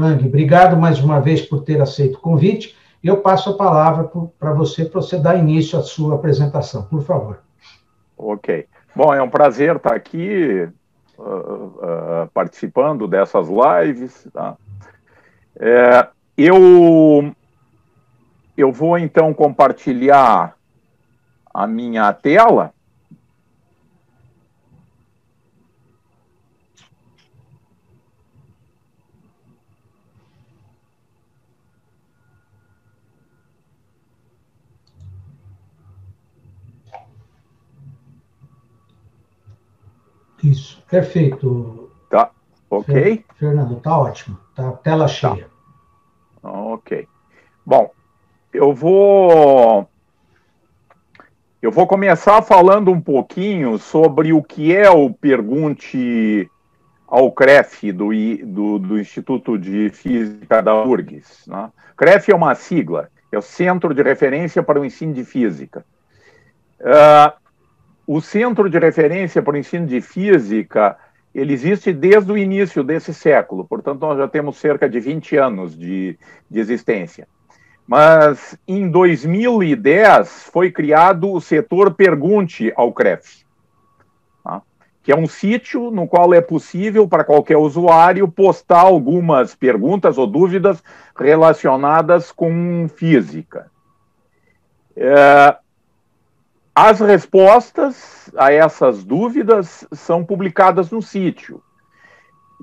Lang, obrigado mais uma vez por ter aceito o convite. Eu passo a palavra para você dar início à sua apresentação, por favor. Ok. Bom, é um prazer estar aqui participando dessas lives. Tá? Eu vou, então, compartilhar a minha tela. Isso, perfeito. Tá, ok? Fernando, tá ótimo. Tá tela cheia. Tá. Ok. Bom, eu vou começar falando um pouquinho sobre o que é o Pergunte ao CREF do Instituto de Física da URGS. Né? CREF é uma sigla, é o Centro de Referência para o Ensino de Física. O Centro de Referência para o Ensino de Física, ele existe desde o início desse século, portanto, nós já temos cerca de 20 anos de existência. Mas, em 2010, foi criado o setor Pergunte ao CREF, tá? Que é um sítio no qual é possível para qualquer usuário postar algumas perguntas ou dúvidas relacionadas com física. As respostas a essas dúvidas são publicadas no sítio.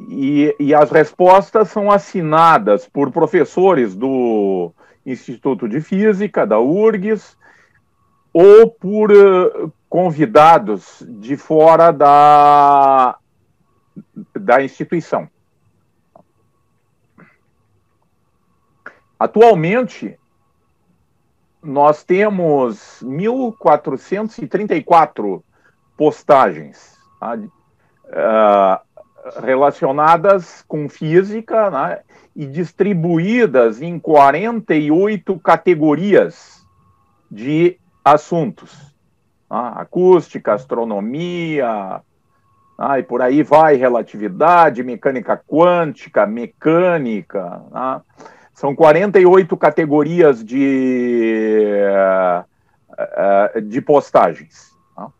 E as respostas são assinadas por professores do Instituto de Física, da URGS, ou por convidados de fora da instituição. Atualmente, nós temos 1.434 postagens, tá? Relacionadas com física, né? E distribuídas em 48 categorias de assuntos. Tá? Acústica, astronomia, tá? E por aí vai, relatividade, mecânica quântica, mecânica, tá? São 48 categorias de postagens. Tá?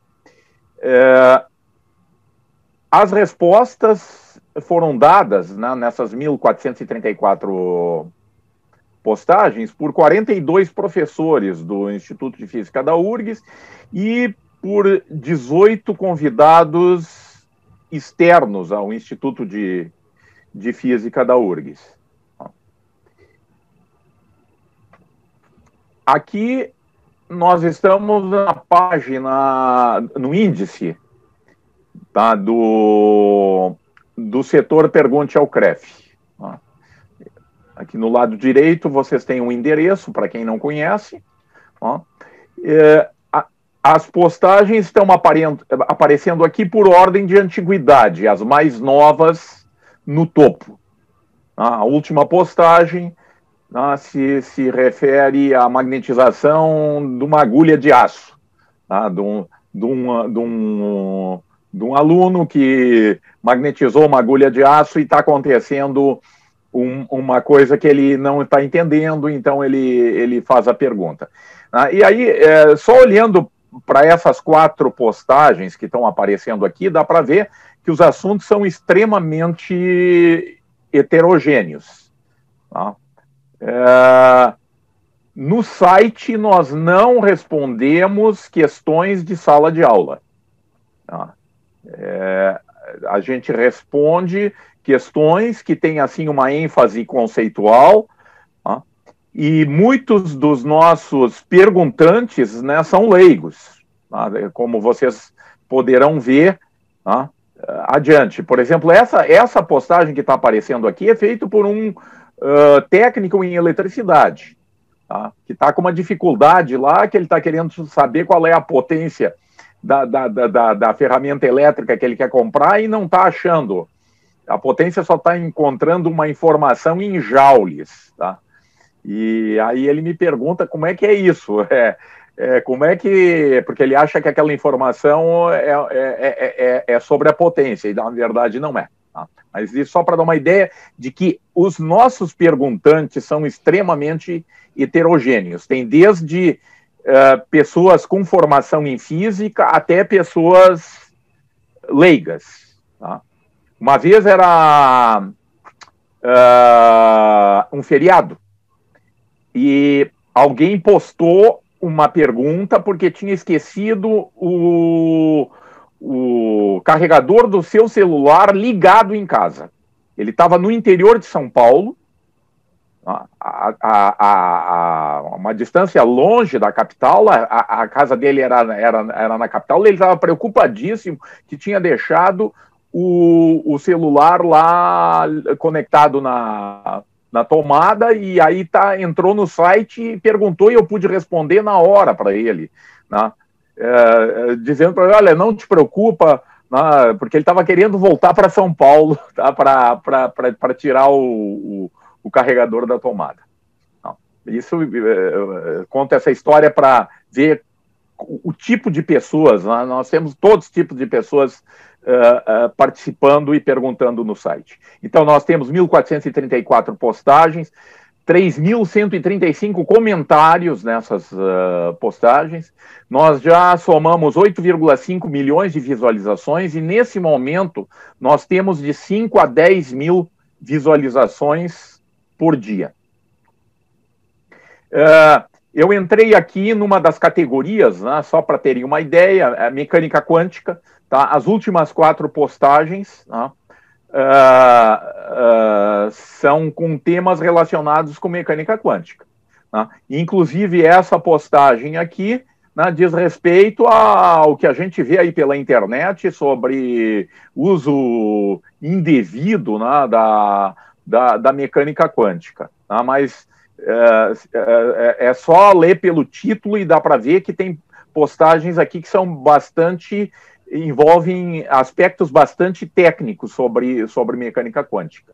As respostas foram dadas, né, nessas 1.434 postagens por 42 professores do Instituto de Física da URGS e por 18 convidados externos ao Instituto de Física da URGS. Aqui nós estamos na página, no índice, tá, do setor Pergunte ao CREF. Tá? Aqui no lado direito vocês têm um endereço, para quem não conhece. Tá? As postagens estão aparecendo aqui por ordem de antiguidade, as mais novas no topo. Tá? A última postagem se refere à magnetização de uma agulha de aço, tá? de um aluno que magnetizou uma agulha de aço e está acontecendo uma coisa que ele não está entendendo, então ele faz a pergunta. E aí, só olhando para essas 4 postagens que estão aparecendo aqui, dá para ver que os assuntos são extremamente heterogêneos. Tá? No site, nós não respondemos questões de sala de aula. Tá? A gente responde questões que têm, assim, uma ênfase conceitual, tá? E muitos dos nossos perguntantes, né, são leigos, tá? Como vocês poderão ver, tá? Adiante. Por exemplo, essa postagem que está aparecendo aqui é feita por um técnico em eletricidade, tá? Que está com uma dificuldade lá, que ele está querendo saber qual é a potência da ferramenta elétrica que ele quer comprar e não está achando. A potência só está encontrando uma informação em joules, tá? E aí ele me pergunta como é que é isso, como é que... Porque ele acha que aquela informação é sobre a potência, e na verdade não é. Tá? Mas isso só para dar uma ideia de que os nossos perguntantes são extremamente heterogêneos. Tem desde pessoas com formação em física até pessoas leigas. Tá? Uma vez era um feriado e alguém postou uma pergunta porque tinha esquecido o carregador do seu celular ligado em casa. Ele estava no interior de São Paulo, uma distância longe da capital. A casa dele era na capital. Ele estava preocupadíssimo que tinha deixado o celular lá conectado na tomada, e aí entrou no site e perguntou, e eu pude responder na hora para ele, né? Dizendo para ele, olha, não te preocupa, né? Porque ele estava querendo voltar para São Paulo, tá? para tirar o carregador da tomada. Não. Isso conta essa história para ver o tipo de pessoas, né? Nós temos todos os tipos de pessoas participando e perguntando no site. Então, nós temos 1.434 postagens, 3.135 comentários nessas postagens. Nós já somamos 8,5 milhões de visualizações, e nesse momento nós temos de 5 a 10 mil visualizações por dia. Eu entrei aqui numa das categorias, né, só para terem uma ideia, a mecânica quântica. Tá? As últimas 4 postagens, né, são com temas relacionados com mecânica quântica. Né? Inclusive, essa postagem aqui, né, diz respeito ao que a gente vê aí pela internet sobre uso indevido, né, da mecânica quântica. Né? Mas é só ler pelo título e dá para ver que tem postagens aqui que são envolvem aspectos bastante técnicos sobre mecânica quântica.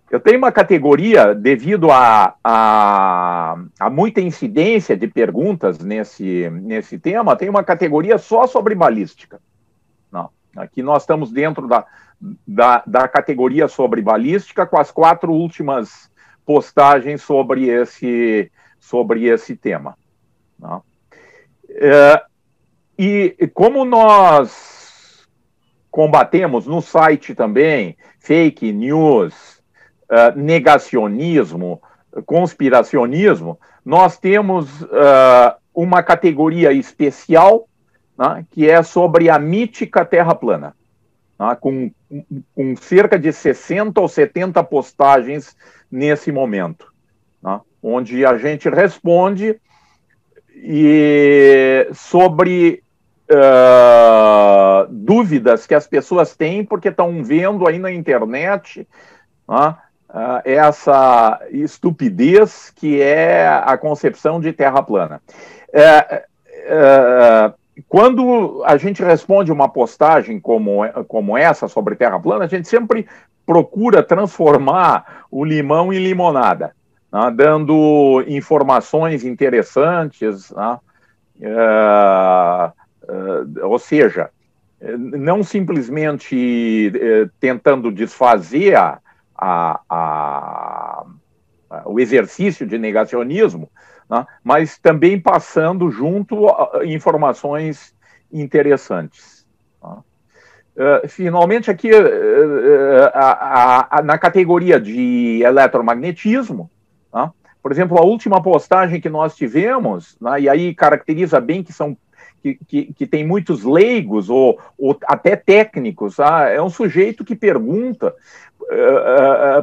Eu tenho uma categoria, devido a muita incidência de perguntas nesse tema, tem uma categoria só sobre balística. Não, aqui nós estamos dentro da categoria sobre balística, com as 4 últimas postagens sobre esse tema. Não. E como nós combatemos no site também fake news, negacionismo, conspiracionismo, nós temos uma categoria especial, né, que é sobre a mítica Terra plana, né, com cerca de 60 ou 70 postagens nesse momento, né, onde a gente responde sobre dúvidas que as pessoas têm porque estão vendo aí na internet, né, essa estupidez que é a concepção de terra plana. Quando a gente responde uma postagem como essa sobre terra plana, a gente sempre procura transformar o limão em limonada, né, dando informações interessantes, né, ou seja, não simplesmente tentando desfazer o exercício de negacionismo, né, mas também passando junto informações interessantes. Né. Finalmente, aqui, na categoria de eletromagnetismo, né, por exemplo, a última postagem que nós tivemos, né, e aí caracteriza bem que tem muitos leigos ou até técnicos, é um sujeito que pergunta,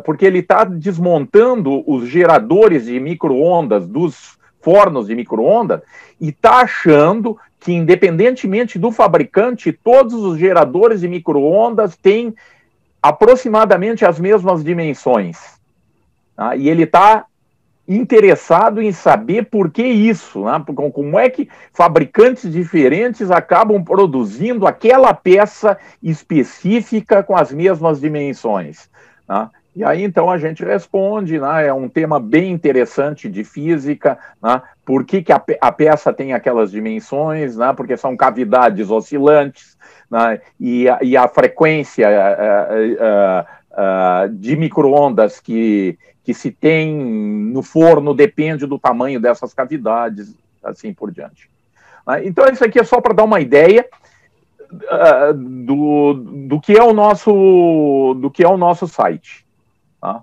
porque ele está desmontando os geradores de micro-ondas dos fornos de micro-ondas e está achando que, independentemente do fabricante, todos os geradores de micro-ondas têm aproximadamente as mesmas dimensões. Tá? E ele está interessado em saber por que isso, né? Como é que fabricantes diferentes acabam produzindo aquela peça específica com as mesmas dimensões. Né? E aí, então, a gente responde, né? É um tema bem interessante de física, né? Por que a peça tem aquelas dimensões, né? Porque são cavidades oscilantes, né, e a frequência de micro-ondas que se tem no forno depende do tamanho dessas cavidades, assim por diante. Então, isso aqui é só para dar uma ideia do que é o nosso site. Tá?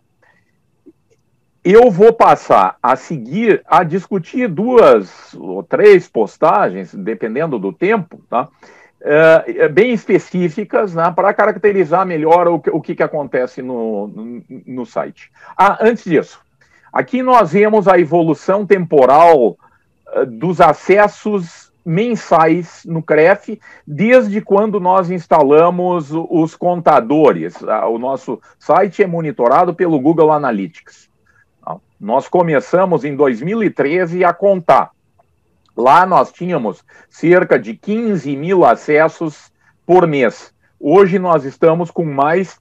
Eu vou passar a seguir a discutir 2 ou 3 postagens, dependendo do tempo, tá? Bem específicas, né, para caracterizar melhor o que acontece no site. Antes disso, aqui nós vemos a evolução temporal dos acessos mensais no CREF, desde quando nós instalamos os contadores. O nosso site é monitorado pelo Google Analytics. Nós começamos em 2013 a contar. Lá nós tínhamos cerca de 15 mil acessos por mês. Hoje nós estamos com mais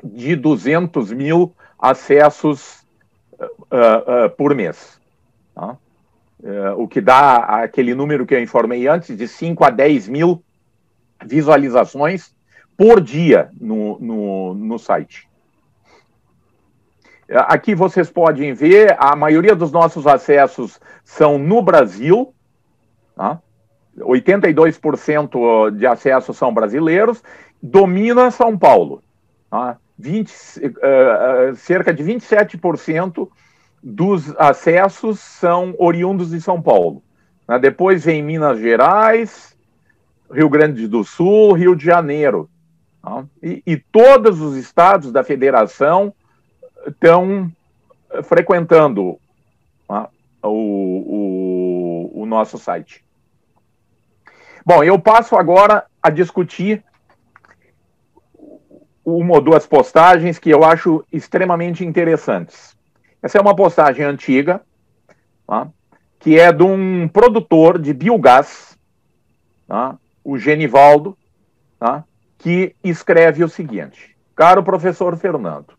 de 200 mil acessos por mês. Tá? O que dá aquele número que eu informei antes, de 5 a 10 mil visualizações por dia no site. Aqui vocês podem ver, a maioria dos nossos acessos são no Brasil, tá? 82% de acessos são brasileiros, domina São Paulo. Tá? Cerca de 27% dos acessos são oriundos de São Paulo. Depois vem Minas Gerais, Rio Grande do Sul, Rio de Janeiro. Tá? E todos os estados da federação estão frequentando, tá, o nosso site. Bom, eu passo agora a discutir 1 ou 2 postagens que eu acho extremamente interessantes. Essa é uma postagem antiga, tá, que é de um produtor de biogás, tá, o Genivaldo, tá, que escreve o seguinte: caro professor Fernando,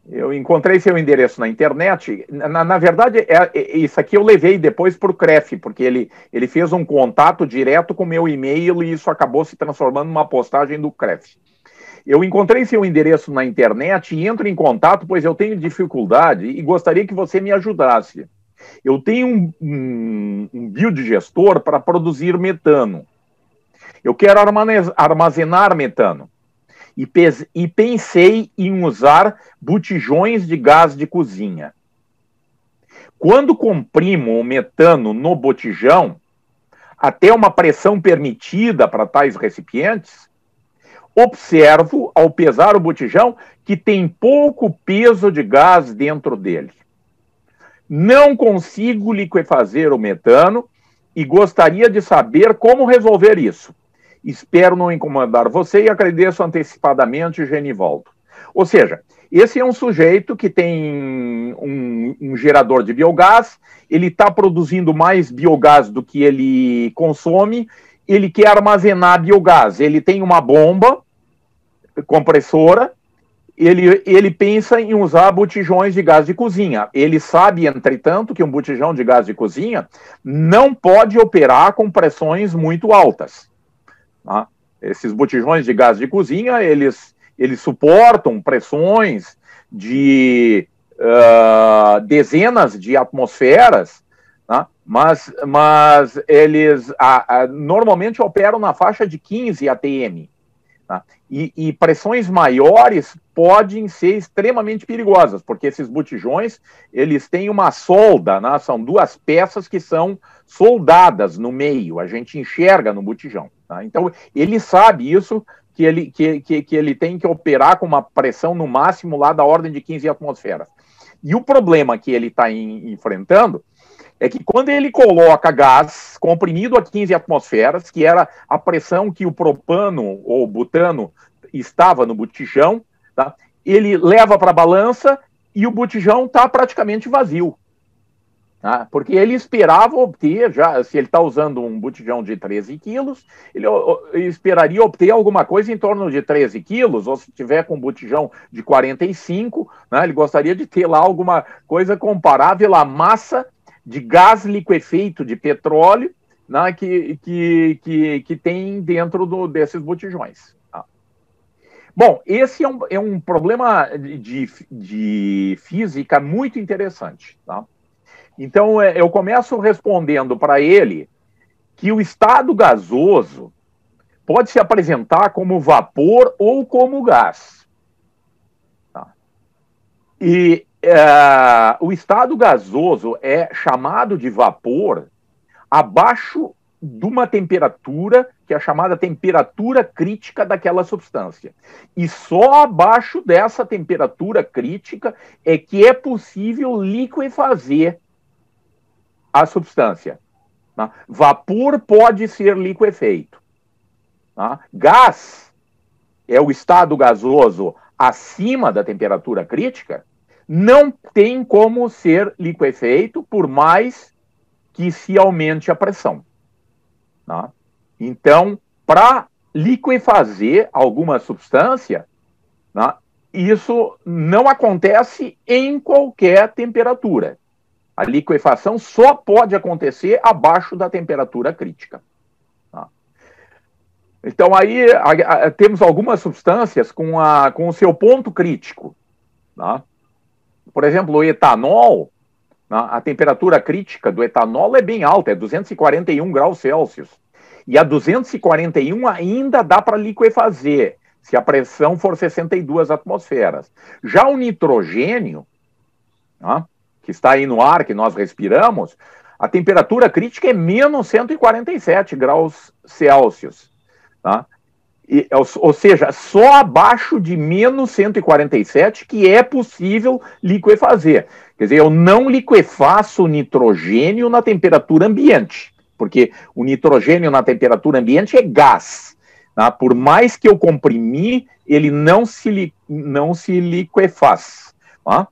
eu encontrei seu endereço na internet. Na verdade, isso aqui eu levei depois para o CREF, porque ele fez um contato direto com o meu e-mail e isso acabou se transformando numa postagem do CREF. Eu encontrei seu endereço na internet e entro em contato, pois eu tenho dificuldade e gostaria que você me ajudasse. Eu tenho um biodigestor para produzir metano. Eu quero armazenar metano. E pensei em usar botijões de gás de cozinha. Quando comprimo o metano no botijão, até uma pressão permitida para tais recipientes, observo, ao pesar o botijão, que tem pouco peso de gás dentro dele. Não consigo liquefazer o metano e gostaria de saber como resolver isso. Espero não incomodar você e agradeço antecipadamente, Genivaldo. Ou seja, esse é um sujeito que tem um gerador de biogás, ele está produzindo mais biogás do que ele consome, ele quer armazenar biogás, ele tem uma bomba compressora, ele pensa em usar botijões de gás de cozinha. Ele sabe, entretanto, que um botijão de gás de cozinha não pode operar com pressões muito altas. Tá? Esses botijões de gás de cozinha, eles suportam pressões de dezenas de atmosferas, tá? mas eles normalmente operam na faixa de 15 atm. Tá? E pressões maiores podem ser extremamente perigosas, porque esses botijões, eles têm uma solda, né? São 2 peças que são soldadas no meio, a gente enxerga no botijão. Tá? Então, ele sabe isso, que ele tem que operar com uma pressão no máximo lá da ordem de 15 atmosferas. E o problema que ele está enfrentando é que quando ele coloca gás comprimido a 15 atmosferas, que era a pressão que o propano ou butano estava no botijão, tá? Ele leva para a balança e o botijão está praticamente vazio. Tá? Porque ele esperava obter, já, se ele está usando um botijão de 13 quilos, ele esperaria obter alguma coisa em torno de 13 quilos, ou se tiver com um botijão de 45, né, ele gostaria de ter lá alguma coisa comparável à massa de gás liquefeito de petróleo né, que tem dentro desses botijões. Tá? Bom, esse é um problema de física muito interessante. Tá? Então, eu começo respondendo para ele que o estado gasoso pode se apresentar como vapor ou como gás. Tá? E o estado gasoso é chamado de vapor abaixo de uma temperatura que é chamada temperatura crítica daquela substância. E só abaixo dessa temperatura crítica é que é possível liquefazer a substância. Tá? Vapor pode ser liquefeito. Tá? Gás é o estado gasoso acima da temperatura crítica, não tem como ser liquefeito por mais que se aumente a pressão. Tá? Então, para liquefazer alguma substância, tá, isso não acontece em qualquer temperatura. A liquefação só pode acontecer abaixo da temperatura crítica. Tá? Então, aí temos algumas substâncias com o seu ponto crítico. Tá? Por exemplo, o etanol, a temperatura crítica do etanol é bem alta, é 241 graus Celsius. E a 241 ainda dá para liquefazer, se a pressão for 62 atmosferas. Já o nitrogênio, que está aí no ar, que nós respiramos, a temperatura crítica é menos 147 graus Celsius. Tá? Ou seja, só abaixo de menos 147 que é possível liquefazer. Quer dizer, eu não liquefaço o nitrogênio na temperatura ambiente, porque o nitrogênio na temperatura ambiente é gás. Tá? Por mais que eu comprimir, ele não se liquefaz. Tá?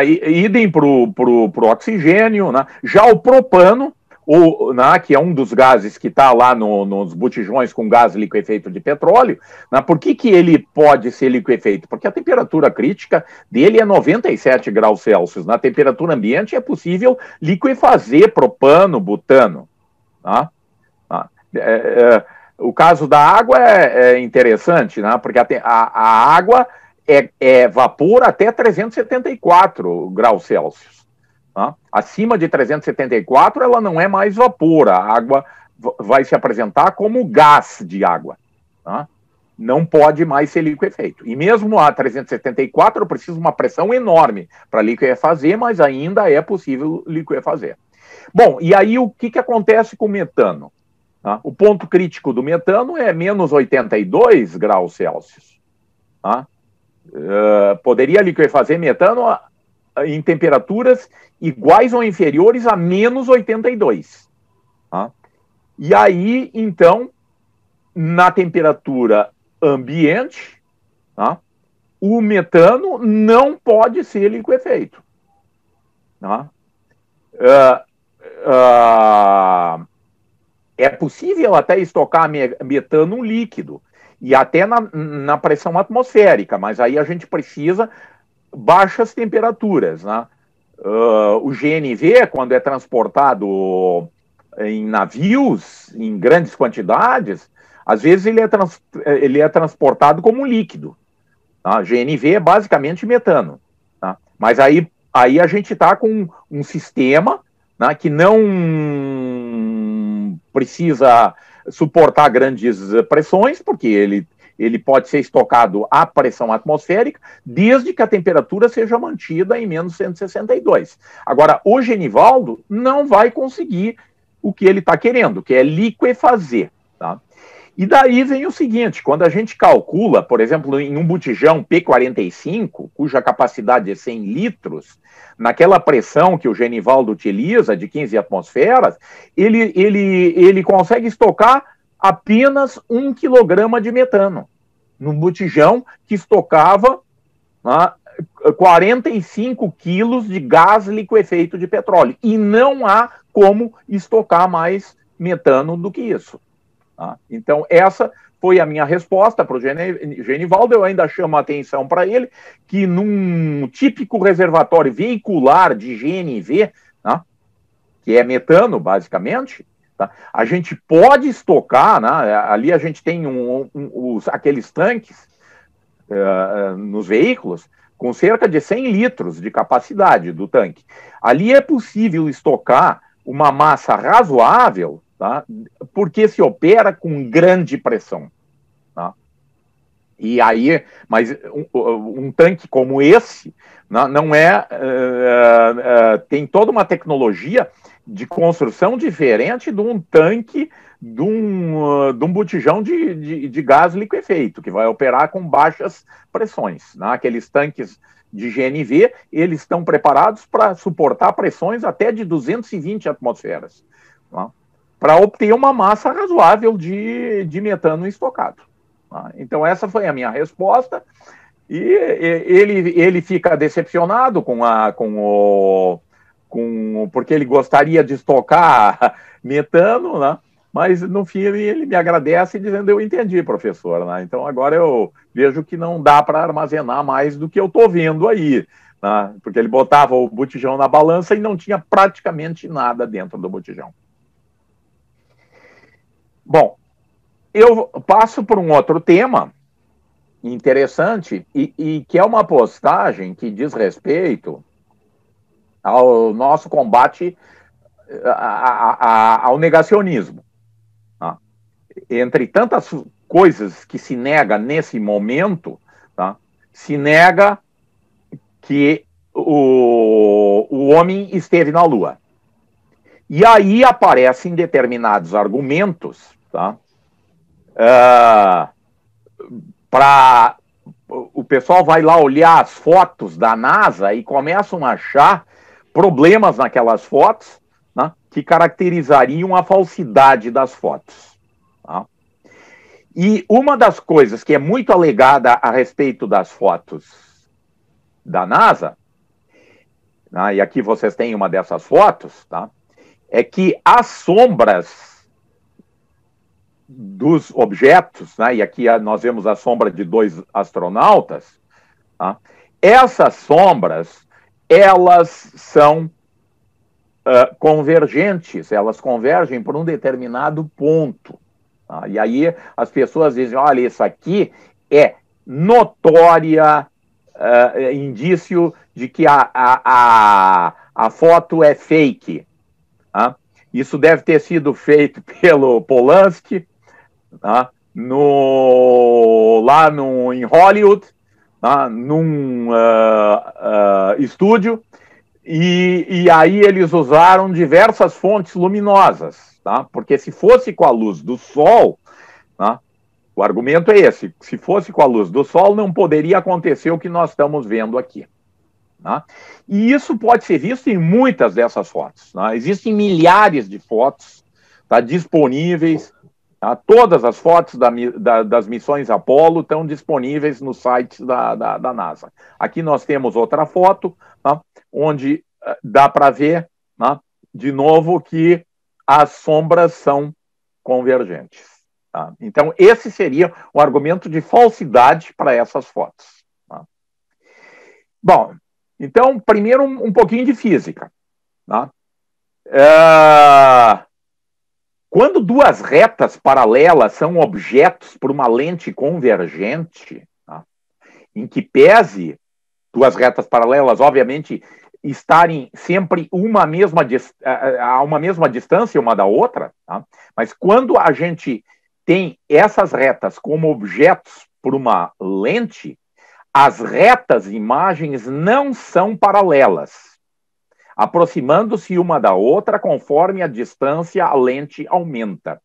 Idem para o oxigênio. Né? Já o propano, que é um dos gases que está lá nos botijões com gás liquefeito de petróleo, por que ele pode ser liquefeito? Porque a temperatura crítica dele é 97 graus Celsius. Na temperatura ambiente é possível liquefazer propano, butano. Tá? O caso da água é interessante, porque a água é vapor até 374 graus Celsius. Tá? Acima de 374, ela não é mais vapor, a água vai se apresentar como gás de água. Tá? Não pode mais ser liquefeito. E mesmo a 374, eu preciso de uma pressão enorme para liquefazer, mas ainda é possível liquefazer. Bom, e aí o que acontece com o metano? Tá? O ponto crítico do metano é menos 82 graus Celsius. Tá? Poderia liquefazer metano em temperaturas iguais ou inferiores a menos 82. Tá? E aí, então, na temperatura ambiente, tá, o metano não pode ser liquefeito. Tá? É possível até estocar metano líquido, e até na pressão atmosférica, mas aí a gente precisa baixas temperaturas. Né? O GNV, quando é transportado em navios, em grandes quantidades, às vezes ele é transportado como líquido. Tá? GNV é basicamente metano. Tá? Mas aí a gente está com um sistema, né, que não precisa suportar grandes pressões, porque ele pode ser estocado à pressão atmosférica, desde que a temperatura seja mantida em menos 162. Agora, o Genivaldo não vai conseguir o que ele está querendo, que é liquefazer. Tá? E daí vem o seguinte, quando a gente calcula, por exemplo, em um botijão P45, cuja capacidade é 100 litros, naquela pressão que o Genivaldo utiliza, de 15 atmosferas, ele consegue estocar apenas 1 quilograma de metano, num botijão que estocava 45 quilos de gás liquefeito de petróleo. E não há como estocar mais metano do que isso. Tá? Então, essa foi a minha resposta para o Genivaldo. Eu ainda chamo a atenção para ele que num típico reservatório veicular de GNV, tá, que é metano, basicamente, Tá? A gente pode estocar, né? Ali a gente tem aqueles tanques nos veículos com cerca de 100 litros de capacidade do tanque. Ali é possível estocar uma massa razoável, tá? Porque se opera com grande pressão. Tá? E aí, mas um tanque como esse não é, tem toda uma tecnologia de construção diferente de um tanque de um botijão de gás liquefeito, que vai operar com baixas pressões. Né? Aqueles tanques de GNV, eles estão preparados para suportar pressões até de 220 atmosferas, né? Para obter uma massa razoável de metano estocado. Né? Então, essa foi a minha resposta. E ele fica decepcionado porque ele gostaria de estocar metano, né? Mas no fim ele me agradece dizendo: eu entendi, professor, né? Então agora eu vejo que não dá para armazenar mais do que eu estou vendo aí, né? Porque ele botava o botijão na balança e não tinha praticamente nada dentro do botijão. Bom, eu passo por um outro tema interessante e que é uma postagem que diz respeito ao nosso combate ao negacionismo. Tá? Entre tantas coisas que se nega nesse momento, tá? Se nega que o homem esteve na Lua. E aí aparecem determinados argumentos, tá? O pessoal vai lá olhar as fotos da NASA e começam a achar problemas naquelas fotos, né, que caracterizariam a falsidade das fotos. Tá? E uma das coisas que é muito alegada a respeito das fotos da NASA, né, e aqui vocês têm uma dessas fotos, tá, é que as sombras dos objetos, né, e aqui nós vemos a sombra de 2 astronautas, tá, essas sombras, elas são convergentes, elas convergem por um determinado ponto. Tá? E aí as pessoas dizem: olha, isso aqui é notória indício de que a foto é fake. Tá? Isso deve ter sido feito pelo Polanski, tá? Em Hollywood, tá? Num estúdio, e aí eles usaram diversas fontes luminosas, tá? Porque se fosse com a luz do Sol, tá? O argumento é esse: se fosse com a luz do Sol, não poderia acontecer o que nós estamos vendo aqui. Tá? E isso pode ser visto em muitas dessas fotos. Tá? Existem milhares de fotos, tá, disponíveis. Tá? Todas as fotos das missões Apollo estão disponíveis no site da NASA. Aqui nós temos outra foto, tá, onde dá para ver, tá, de novo, que as sombras são convergentes. Tá? Então, esse seria o argumento de falsidade para essas fotos. Tá? Bom, então, primeiro um pouquinho de física. Tá? Quando 2 retas paralelas são objetos por uma lente convergente, tá? Em que pese 2 retas paralelas, obviamente, estarem sempre a uma mesma distância uma da outra, tá? Mas quando a gente tem essas retas como objetos por uma lente, as retas imagens não são paralelas, aproximando-se uma da outra conforme a distância a lente aumenta.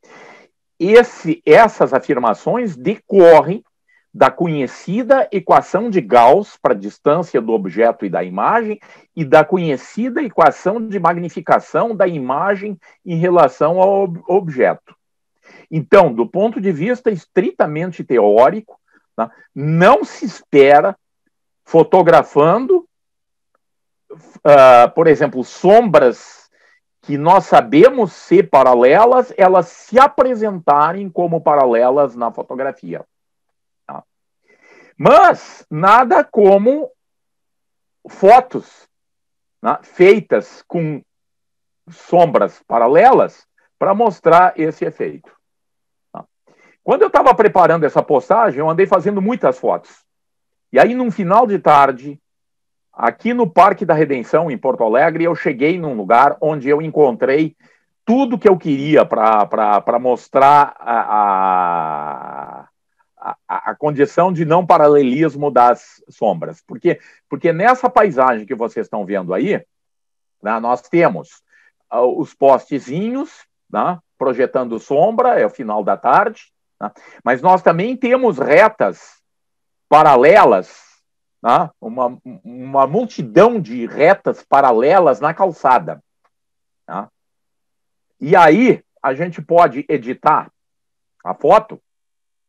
Essas afirmações decorrem da conhecida equação de Gauss para a distância do objeto e da imagem e da conhecida equação de magnificação da imagem em relação ao objeto. Então, do ponto de vista estritamente teórico, tá, não se espera, fotografando, por exemplo, sombras que nós sabemos ser paralelas, elas se apresentarem como paralelas na fotografia. Tá? Mas nada como fotos, né, feitas com sombras paralelas, para mostrar esse efeito. Tá? Quando eu estava preparando essa postagem, eu andei fazendo muitas fotos. E aí, num final de tarde, aqui no Parque da Redenção, em Porto Alegre, eu cheguei num lugar onde eu encontrei tudo que eu queria para mostrar a condição de não paralelismo das sombras. Porque nessa paisagem que vocês estão vendo aí, né, nós temos os postezinhos, né, projetando sombra, é o final da tarde, né, mas nós também temos retas paralelas, né, uma multidão de retas paralelas na calçada. Né. E aí a gente pode editar a foto,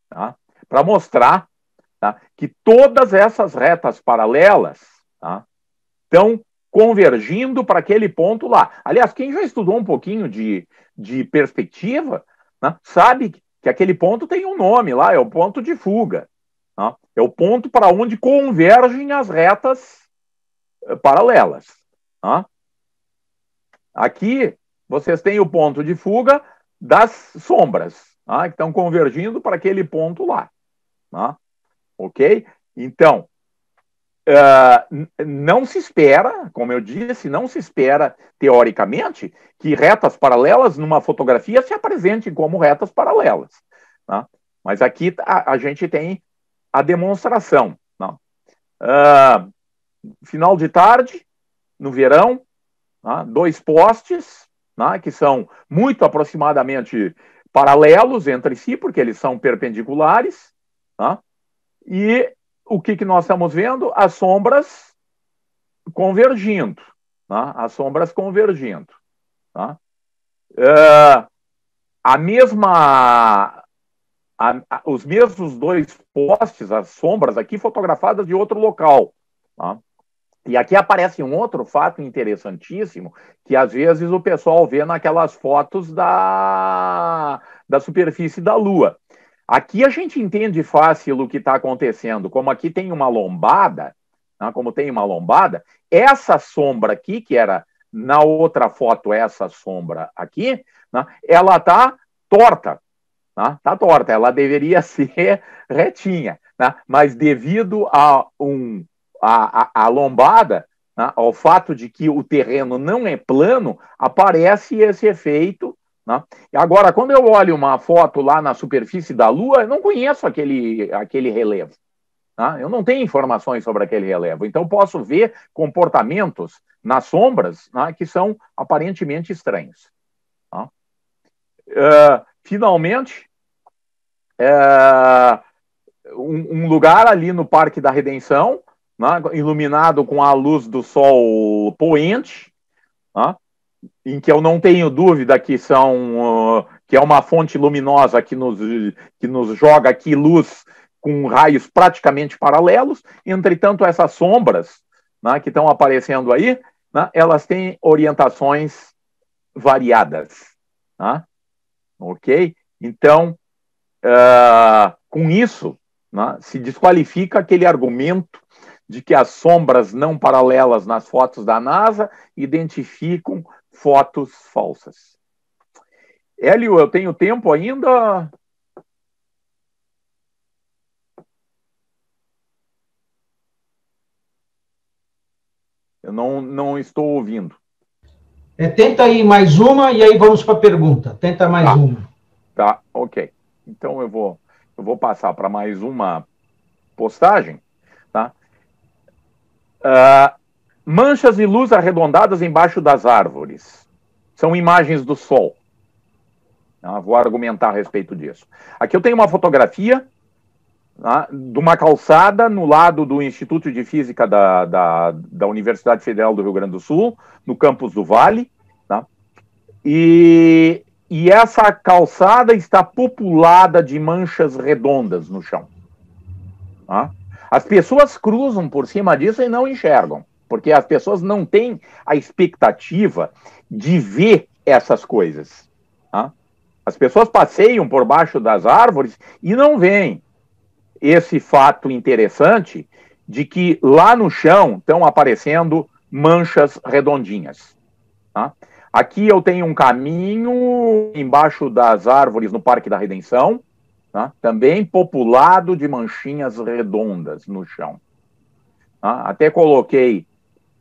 tá, para mostrar, tá, que todas essas retas paralelas, tá, estão convergindo para aquele ponto lá. Aliás, quem já estudou um pouquinho de perspectiva, né, sabe que aquele ponto tem um nome lá, é o ponto de fuga. Tá? É o ponto para onde convergem as retas paralelas. Tá? Aqui vocês têm o ponto de fuga das sombras, tá, que estão convergindo para aquele ponto lá. Tá? Ok? Então, não se espera, como eu disse, não se espera, teoricamente, que retas paralelas numa fotografia se apresentem como retas paralelas. Tá? Mas aqui a gente tem a demonstração. Tá? Final de tarde, no verão, tá? 2 postes, tá? Que são muito aproximadamente paralelos entre si, porque eles são perpendiculares. Tá? E o que nós estamos vendo? As sombras convergindo. Tá? As sombras convergindo. Tá? Os mesmos 2 postes, as sombras aqui fotografadas de outro local. Tá? E aqui aparece um outro fato interessantíssimo, que às vezes o pessoal vê naquelas fotos da superfície da Lua. Aqui a gente entende fácil o que está acontecendo. Como aqui tem uma lombada, né, essa sombra aqui, que era na outra foto essa sombra aqui, né, ela está torta. Está torta, ela deveria ser retinha. Né, mas devido a lombada, né, ao fato de que o terreno não é plano, aparece esse efeito. Né? E agora, quando eu olho uma foto lá na superfície da Lua, eu não conheço aquele relevo. Né? Eu não tenho informações sobre aquele relevo. Então, posso ver comportamentos nas sombras, né, que são aparentemente estranhos. Né? Finalmente, um lugar ali no Parque da Redenção, né, iluminado com a luz do sol poente, né, em que eu não tenho dúvida que é uma fonte luminosa que nos joga aqui luz com raios praticamente paralelos. Entretanto, essas sombras, né, que estão aparecendo aí, né, elas têm orientações variadas. Né? Ok? Então, com isso, né, se desqualifica aquele argumento de que as sombras não paralelas nas fotos da NASA identificam fotos falsas. Hélio, eu tenho tempo ainda? Eu não estou ouvindo. Tenta aí mais uma e aí vamos para a pergunta. Tenta mais uma. Tá, ok. Então eu vou passar para mais uma postagem. Tá? Manchas e luz arredondadas embaixo das árvores. São imagens do Sol. Vou argumentar a respeito disso. Aqui eu tenho uma fotografia, tá, de uma calçada no lado do Instituto de Física da Universidade Federal do Rio Grande do Sul, no campus do Vale. Tá? E essa calçada está populada de manchas redondas no chão. Tá? As pessoas cruzam por cima disso e não enxergam, porque as pessoas não têm a expectativa de ver essas coisas. Tá? As pessoas passeiam por baixo das árvores e não veem esse fato interessante de que lá no chão estão aparecendo manchas redondinhas. Tá? Aqui eu tenho um caminho embaixo das árvores no Parque da Redenção, tá? Também populado de manchinhas redondas no chão. Tá? Até coloquei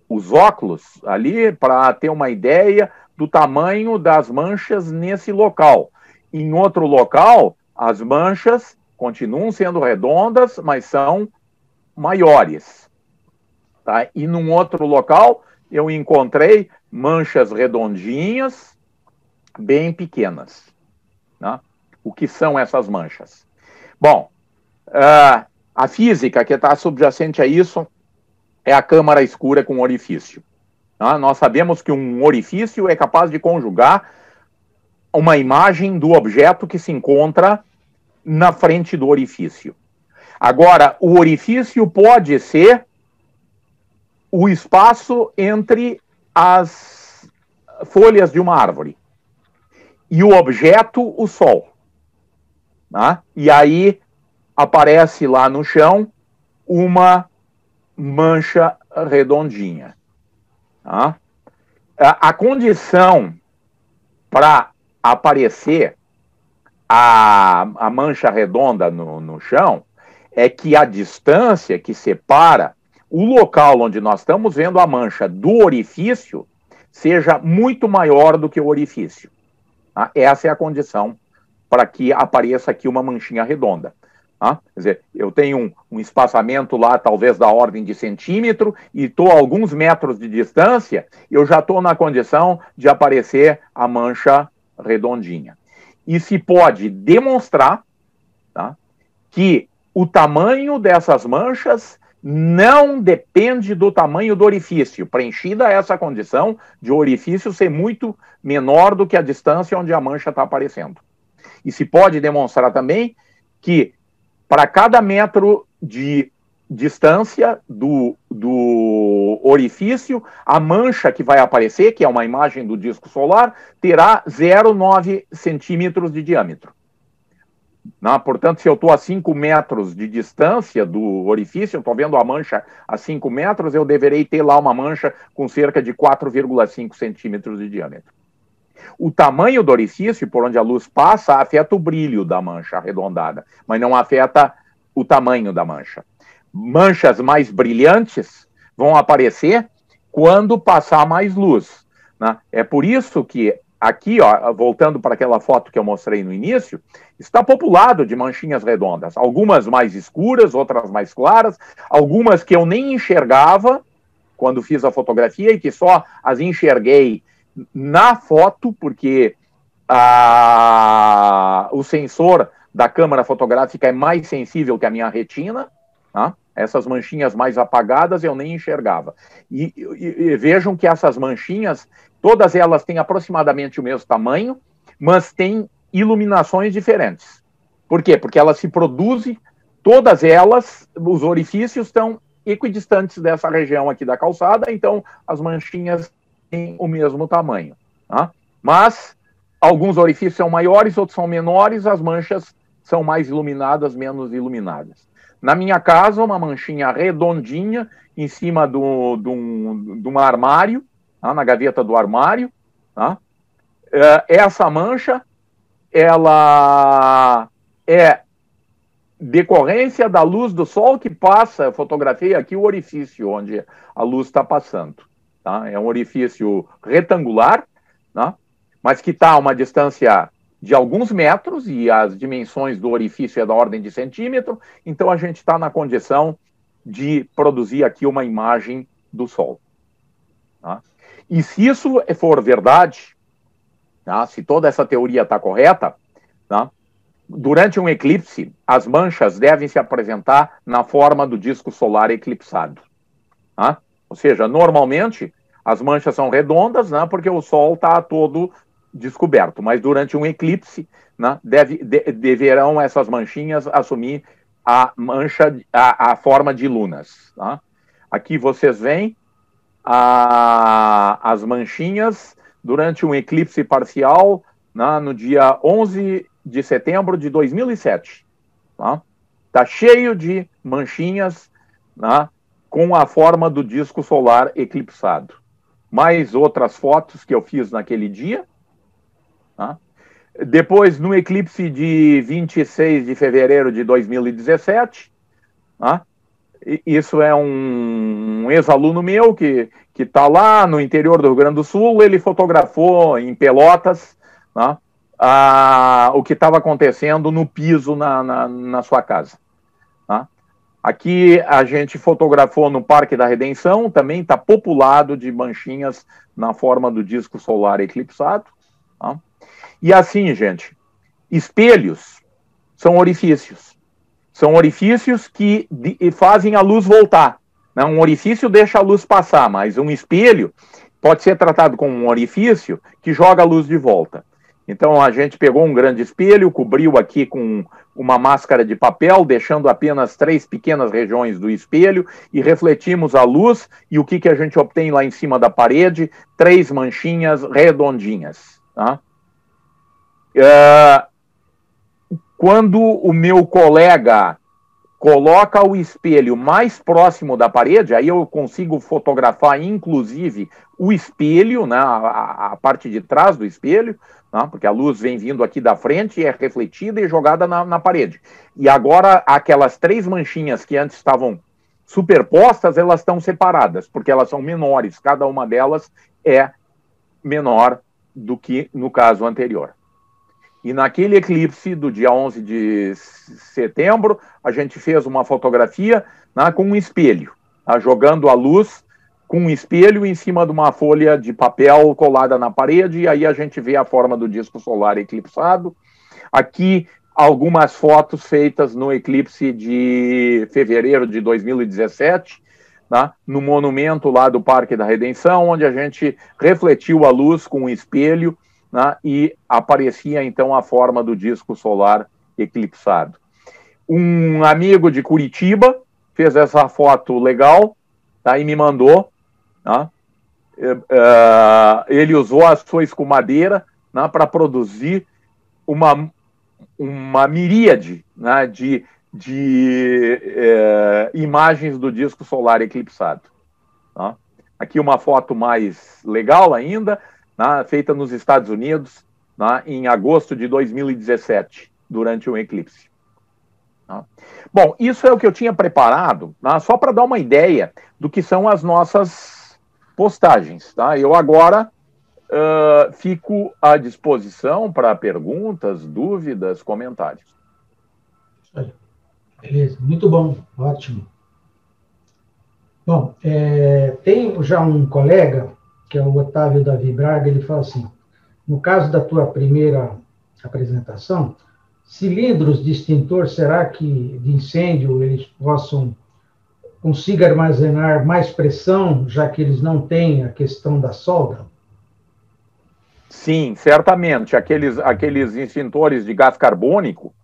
os óculos ali para ter uma ideia do tamanho das manchas nesse local. Em outro local, as manchas continuam sendo redondas, mas são maiores. Tá? E num outro local, eu encontrei manchas redondinhas, bem pequenas. Né? O que são essas manchas? Bom, a física que está subjacente a isso é a câmara escura com orifício. Tá? Nós sabemos que um orifício é capaz de conjugar uma imagem do objeto que se encontra na frente do orifício. Agora, o orifício pode ser o espaço entre as folhas de uma árvore e o objeto, o sol. Tá? E aí aparece lá no chão uma mancha redondinha. Tá? A condição para aparecer a mancha redonda no chão é que a distância que separa o local onde nós estamos vendo a mancha do orifício seja muito maior do que o orifício. Tá? Essa é a condição para que apareça aqui uma manchinha redonda. Tá? Quer dizer, eu tenho um espaçamento lá, talvez da ordem de centímetro, e estou a alguns metros de distância, eu já estou na condição de aparecer a mancha redondinha. E se pode demonstrar, tá, que o tamanho dessas manchas não depende do tamanho do orifício, preenchida essa condição de o orifício ser muito menor do que a distância onde a mancha está aparecendo. E se pode demonstrar também que para cada metro de distância do orifício, a mancha que vai aparecer, que é uma imagem do disco solar, terá 0,9 centímetros de diâmetro. Não, portanto, se eu estou a 5 metros de distância do orifício, eu estou vendo a mancha a 5 metros, eu deverei ter lá uma mancha com cerca de 4,5 centímetros de diâmetro. O tamanho do orifício, por onde a luz passa, afeta o brilho da mancha arredondada, mas não afeta o tamanho da mancha. Manchas mais brilhantes vão aparecer quando passar mais luz. Né? É por isso que aqui, ó, voltando para aquela foto que eu mostrei no início, está populado de manchinhas redondas. Algumas mais escuras, outras mais claras, algumas que eu nem enxergava quando fiz a fotografia e que só as enxerguei na foto, porque o sensor da câmera fotográfica é mais sensível que a minha retina, tá? Essas manchinhas mais apagadas eu nem enxergava. E vejam que essas manchinhas, todas elas têm aproximadamente o mesmo tamanho, mas têm iluminações diferentes. Por quê? Porque elas se produzem, todas elas, os orifícios estão equidistantes dessa região aqui da calçada, então as manchinhas têm o mesmo tamanho. Tá? Mas alguns orifícios são maiores, outros são menores, as manchas são mais iluminadas, menos iluminadas. Na minha casa, uma manchinha redondinha em cima de um armário, tá? Na gaveta do armário. Tá? Essa mancha, ela é decorrência da luz do sol que passa, eu fotografei aqui o orifício onde a luz está passando. Tá? É um orifício retangular, tá? Mas que está a uma distância de alguns metros, e as dimensões do orifício é da ordem de centímetro, então a gente está na condição de produzir aqui uma imagem do Sol. Tá? E se isso for verdade, tá? Se toda essa teoria está correta, tá? Durante um eclipse, as manchas devem se apresentar na forma do disco solar eclipsado. Tá? Ou seja, normalmente as manchas são redondas, né, porque o Sol está todo descoberto, mas durante um eclipse, né, deverão essas manchinhas assumir a forma de lunas. Tá? Aqui vocês veem as manchinhas durante um eclipse parcial, né, no dia 11 de setembro de 2007. Tá cheio de manchinhas, né, com a forma do disco solar eclipsado. mais outras fotos que eu fiz naquele dia. Tá? Depois, no eclipse de 26 de fevereiro de 2017, tá? Isso é um ex-aluno meu que está lá no interior do Rio Grande do Sul. Ele fotografou em Pelotas, tá? O que estava acontecendo no piso na sua casa. Tá? Aqui a gente fotografou no Parque da Redenção, também está populado de manchinhas na forma do disco solar eclipsado. Tá? E assim, gente, espelhos são orifícios. São orifícios que fazem a luz voltar. Né? Um orifício deixa a luz passar, mas um espelho pode ser tratado como um orifício que joga a luz de volta. Então a gente pegou um grande espelho, cobriu aqui com uma máscara de papel, deixando apenas 3 pequenas regiões do espelho e refletimos a luz. E o que a gente obtém lá em cima da parede? 3 manchinhas redondinhas. Tá? Quando o meu colega coloca o espelho mais próximo da parede, aí eu consigo fotografar, inclusive, o espelho, né, a parte de trás do espelho, né, porque a luz vem vindo aqui da frente, é refletida e jogada na parede. E agora, aquelas 3 manchinhas que antes estavam superpostas, elas estão separadas, porque elas são menores, cada uma delas é menor do que no caso anterior. E naquele eclipse do dia 11 de setembro, a gente fez uma fotografia, né, com um espelho, tá, jogando a luz com um espelho em cima de uma folha de papel colada na parede, e aí a gente vê a forma do disco solar eclipsado. Aqui, algumas fotos feitas no eclipse de fevereiro de 2017, né, no monumento lá do Parque da Redenção, onde a gente refletiu a luz com um espelho, né, e aparecia então a forma do disco solar eclipsado. Um amigo de Curitiba fez essa foto legal, tá, e me mandou. Tá? Ele usou a sua escumadeira, né, para produzir uma miríade, né, de imagens do disco solar eclipsado. Tá? Aqui uma foto mais legal ainda, né, feita nos Estados Unidos, né, em agosto de 2017, durante um eclipse. Tá? Bom, isso é o que eu tinha preparado, né, só para dar uma ideia do que são as nossas postagens. Tá? Eu agora fico à disposição para perguntas, dúvidas, comentários. Beleza, muito bom, ótimo. Bom, tem já um colega, que é o Otávio Davi Braga, ele fala assim, no caso da tua primeira apresentação, cilindros de extintor, será que de incêndio eles consigam armazenar mais pressão, já que eles não têm a questão da solda? Sim, certamente. Aqueles extintores de gás carbônico,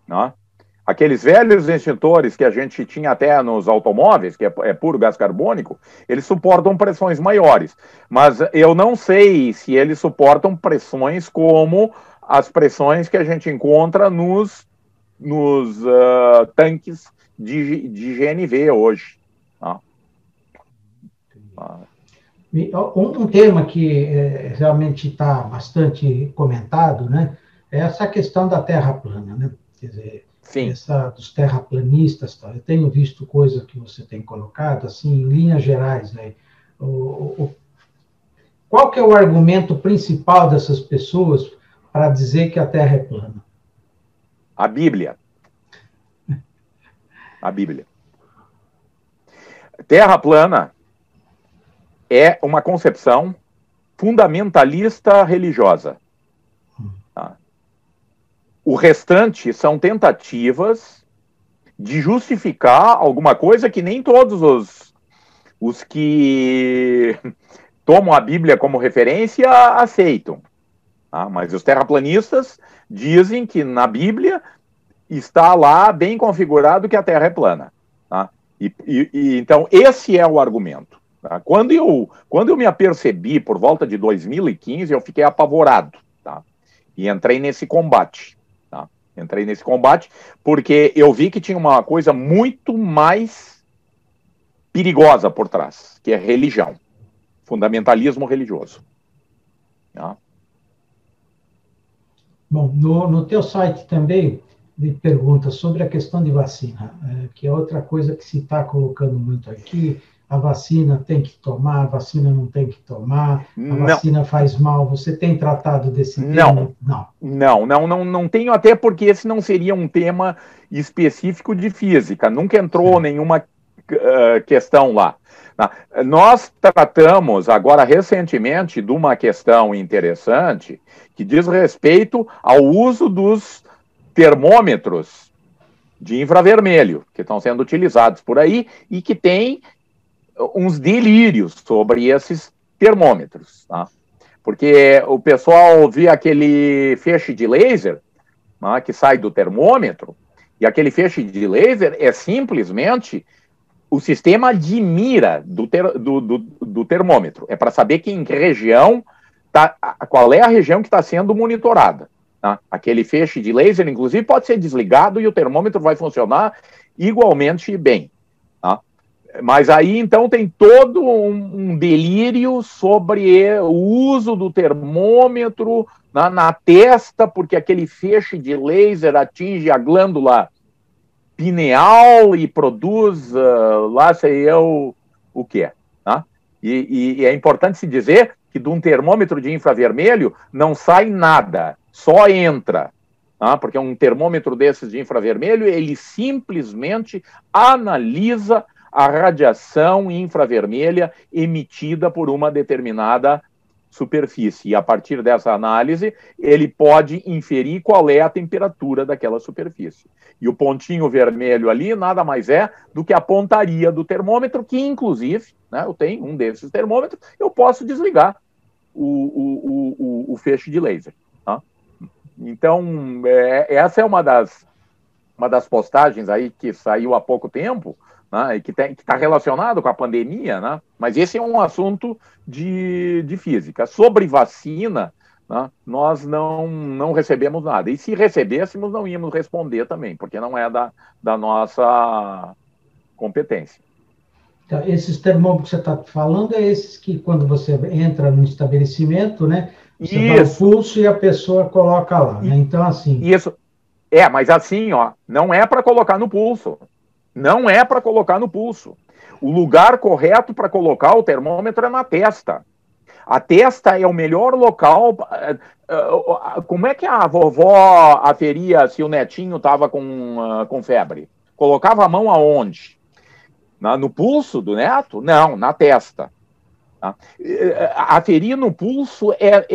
né? Aqueles velhos extintores que a gente tinha até nos automóveis, que é puro gás carbônico, eles suportam pressões maiores. Mas eu não sei se eles suportam pressões como as pressões que a gente encontra nos tanques de GNV hoje. Tá? Um tema que realmente está bastante comentado, né, é essa questão da Terra plana, né? Quer dizer, sim, dos terraplanistas, tá? Eu tenho visto coisa que você tem colocado, assim, em linhas gerais, né? Qual que é o argumento principal dessas pessoas para dizer que a Terra é plana? A Bíblia. A Bíblia. Terra plana é uma concepção fundamentalista religiosa. Tá? O restante são tentativas de justificar alguma coisa que nem todos os que tomam a Bíblia como referência aceitam. Tá? Mas os terraplanistas dizem que na Bíblia está lá bem configurado que a Terra é plana. Tá? Então, esse é o argumento. Tá? Quando eu me apercebi, por volta de 2015, eu fiquei apavorado. Tá? E entrei nesse combate. Tá? Entrei nesse combate porque eu vi que tinha uma coisa muito mais perigosa por trás, que é religião. fundamentalismo religioso. Tá? Bom, no teu site também me pergunta sobre a questão de vacina, que é outra coisa que se está colocando muito aqui. A vacina tem que tomar, a vacina não tem que tomar, a vacina faz mal. Você tem tratado desse tema? Não tenho, até porque esse não seria um tema específico de física. Nunca entrou nenhuma questão lá. Nós tratamos agora recentemente de uma questão interessante que diz respeito ao uso dos termômetros de infravermelho que estão sendo utilizados por aí e que tem uns delírios sobre esses termômetros, tá? Porque o pessoal vê aquele feixe de laser, né, que sai do termômetro, e aquele feixe de laser é simplesmente o sistema de mira do termômetro. É para saber que em que região qual é a região que está sendo monitorada. Tá? Aquele feixe de laser, inclusive, pode ser desligado e o termômetro vai funcionar igualmente bem. Tá? Mas aí, então, tem todo um delírio sobre o uso do termômetro na testa, porque aquele feixe de laser atinge a glândula pineal e produz, lá sei eu o que é. Tá? E é importante se dizer que de um termômetro de infravermelho não sai nada, só entra. Tá? Porque um termômetro desses de infravermelho, ele simplesmente analisa a radiação infravermelha emitida por uma determinada superfície. E a partir dessa análise, ele pode inferir qual é a temperatura daquela superfície. E o pontinho vermelho ali nada mais é do que a pontaria do termômetro, que inclusive, né, eu tenho um desses termômetros, eu posso desligar o feixe de laser. Tá? Então, essa é uma das postagens aí que saiu há pouco tempo, né, e que está relacionado com a pandemia, né, mas esse é um assunto de física. Sobre vacina, né, nós não recebemos nada. E se recebêssemos, não íamos responder também, porque não é da nossa competência. Então, esses termômetros que você está falando é esses que, quando você entra no estabelecimento, né, você dá o pulso e a pessoa coloca lá. Né? Então, assim... Isso. Mas assim, ó, não é para colocar no pulso. Não é para colocar no pulso. O lugar correto para colocar o termômetro é na testa. A testa é o melhor local. Como é que a vovó aferia se o netinho estava com febre? Colocava a mão aonde? No pulso do neto? Não, na testa. Aferir no pulso é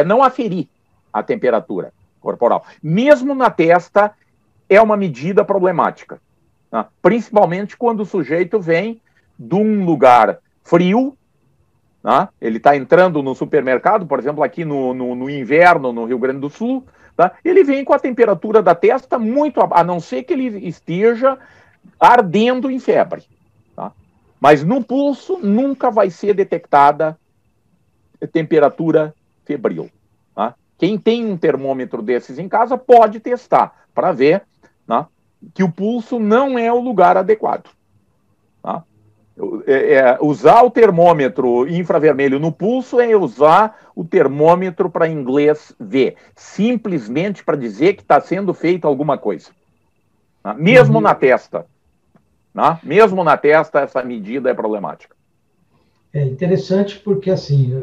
não aferir a temperatura corporal. Mesmo na testa, é uma medida problemática. Tá? Principalmente quando o sujeito vem de um lugar frio, tá? Ele está entrando no supermercado, por exemplo, aqui no inverno, no Rio Grande do Sul, tá? Ele vem com a temperatura da testa muito, a não ser que ele esteja ardendo em febre. Tá? Mas no pulso nunca vai ser detectada temperatura febril. Tá? Quem tem um termômetro desses em casa pode testar para ver, né, que o pulso não é o lugar adequado. Tá? Usar o termômetro infravermelho no pulso é usar o termômetro para inglês ver, simplesmente para dizer que está sendo feita alguma coisa. Tá? Mesmo na testa. Tá? Mesmo na testa, essa medida é problemática. É interessante porque, assim,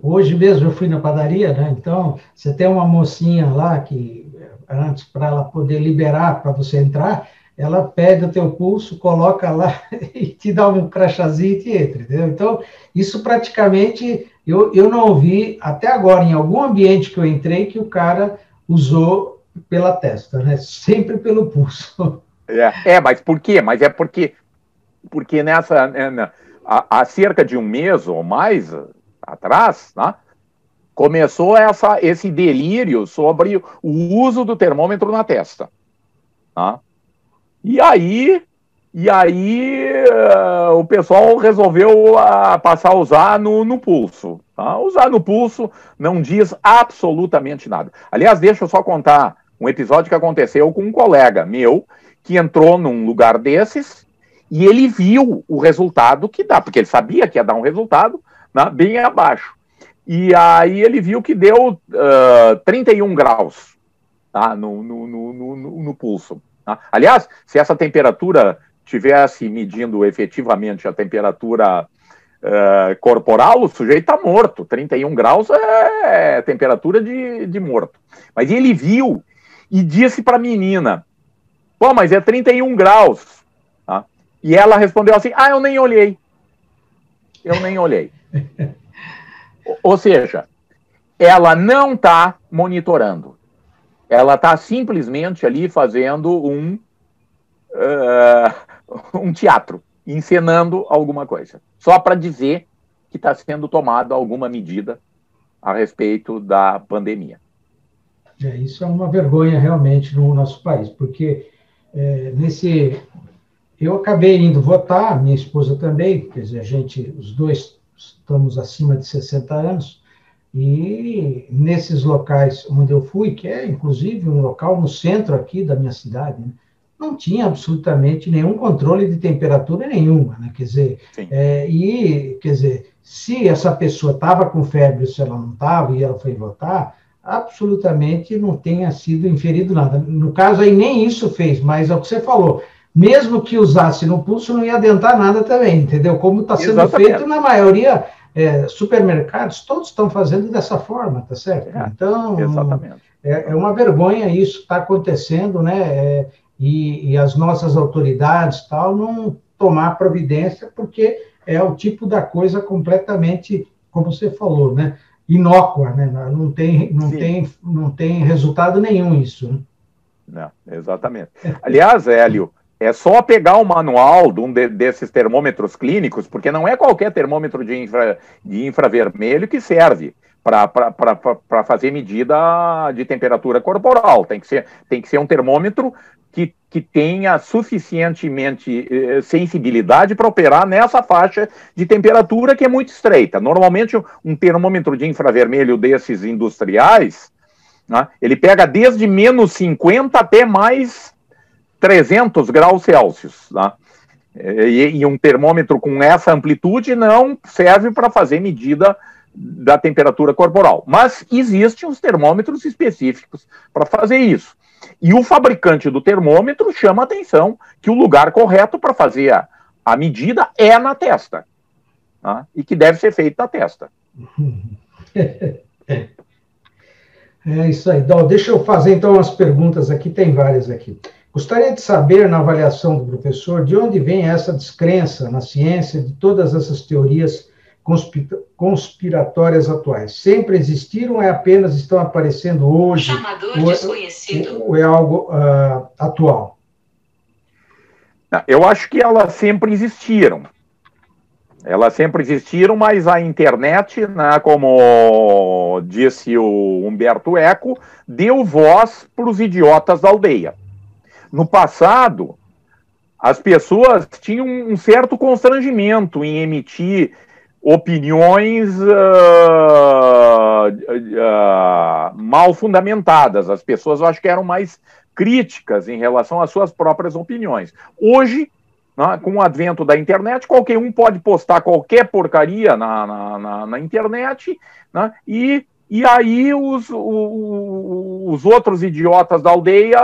hoje mesmo eu fui na padaria, né? Então, você tem uma mocinha lá que, antes, para ela poder liberar para você entrar, ela pega o teu pulso, coloca lá e te dá um crachazinho e te entra, entendeu? Então, isso praticamente, eu não vi até agora, em algum ambiente que eu entrei, que o cara usou pela testa, né? Sempre pelo pulso. Mas por quê? Mas é porque há cerca de um mês ou mais atrás, né, começou esse delírio sobre o uso do termômetro na testa. Tá? E aí o pessoal resolveu passar a usar no pulso. Tá? Usar no pulso não diz absolutamente nada. Aliás, deixa eu só contar um episódio que aconteceu com um colega meu que entrou num lugar desses E ele viu o resultado que dá, porque ele sabia que ia dar um resultado, né, bem abaixo. E aí ele viu que deu 31 graus, tá, no pulso. Tá? Aliás, se essa temperatura tivesse medindo efetivamente a temperatura corporal, o sujeito está morto. 31 graus é temperatura de morto. Mas ele viu e disse para a menina, pô, mas é 31 graus. Tá? E ela respondeu assim, eu nem olhei. Eu nem olhei. Ou seja, ela não está monitorando. Ela está simplesmente ali fazendo um teatro, encenando alguma coisa, só para dizer que está sendo tomada alguma medida a respeito da pandemia. Isso é uma vergonha realmente no nosso país, porque eu acabei indo votar, minha esposa também, quer dizer, os dois estamos acima de 60 anos, e nesses locais onde eu fui, que é inclusive um local no centro aqui da minha cidade, né, não tinha absolutamente nenhum controle de temperatura nenhuma, né? Quer dizer, se essa pessoa estava com febre, se ela não estava e ela foi votar, absolutamente não tenha sido inferido nada. No caso aí nem isso fez, mas é o que você falou, mesmo que usasse no pulso não ia adiantar nada também, entendeu? Como está sendo feito na maioria supermercados, todos estão fazendo dessa forma, tá certo? Então, é uma vergonha isso está acontecendo, né? E as nossas autoridades tal não tomar providência, porque é o tipo da coisa completamente, como você falou, né? Inócua, né? Não tem resultado nenhum isso. Né? Não, exatamente. Aliás, Hélio, é só pegar o manual desses termômetros clínicos, porque não é qualquer termômetro de infravermelho que serve para fazer medida de temperatura corporal. Tem que ser um termômetro que tenha suficientemente sensibilidade para operar nessa faixa de temperatura que é muito estreita. Normalmente, um termômetro de infravermelho desses industriais, né, ele pega desde menos 50 até mais 300 graus Celsius. Né? E um termômetro com essa amplitude não serve para fazer medida da temperatura corporal. Mas existem os termômetros específicos para fazer isso. E o fabricante do termômetro chama a atenção que o lugar correto para fazer a medida é na testa. Né? E que deve ser feito na testa. É isso aí. Então, deixa eu fazer então umas perguntas aqui, tem várias aqui. Gostaria de saber, na avaliação do professor, de onde vem essa descrença na ciência de todas essas teorias conspiratórias atuais? Sempre existiram ou apenas estão aparecendo hoje? Ou é algo atual? Eu acho que elas sempre existiram. Elas sempre existiram, mas a internet, né, como disse o Humberto Eco, deu voz para os idiotas da aldeia. No passado, as pessoas tinham um certo constrangimento em emitir opiniões mal fundamentadas. As pessoas, eu acho que eram mais críticas em relação às suas próprias opiniões. Hoje, né, com o advento da internet, qualquer um pode postar qualquer porcaria na internet, né, e aí os outros idiotas da aldeia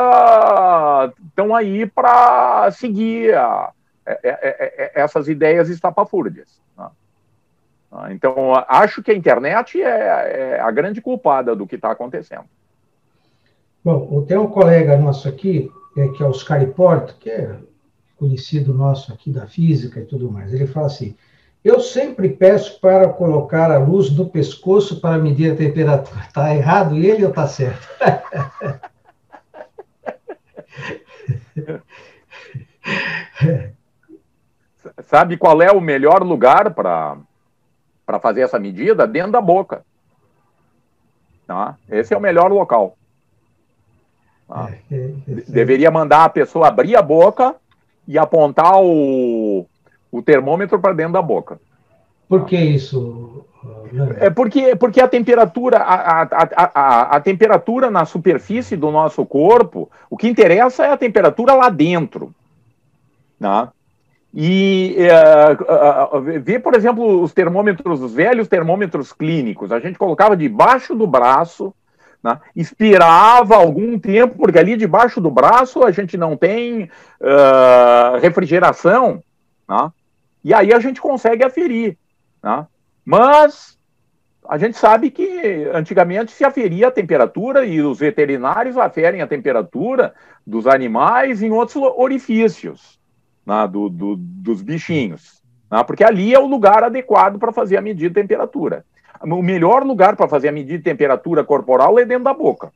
estão aí para seguir essas ideias estapafúrdias. Né? Então, acho que a internet é a grande culpada do que está acontecendo. Bom, tem um colega nosso aqui, que é o Oscar Porto, que é conhecido nosso aqui da física e tudo mais. Ele fala assim, eu sempre peço para colocar a luz no pescoço para medir a temperatura. Está errado ele ou está certo? Sabe qual é o melhor lugar para fazer essa medida? Dentro da boca. Tá? Esse é o melhor local. Tá? Deveria mandar a pessoa abrir a boca e apontar o termômetro para dentro da boca. Por que isso? Porque a temperatura, a temperatura na superfície do nosso corpo, o que interessa é a temperatura lá dentro. Né? E ver, por exemplo, os termômetros, os velhos termômetros clínicos, a gente colocava debaixo do braço, né, esperava algum tempo, porque ali debaixo do braço a gente não tem refrigeração, né, e aí a gente consegue aferir. Né, mas a gente sabe que antigamente se aferia a temperatura e os veterinários aferem a temperatura dos animais em outros orifícios, né, dos bichinhos, né, porque ali é o lugar adequado para fazer a medida de temperatura. O melhor lugar para fazer a medida de temperatura corporal é dentro da boca.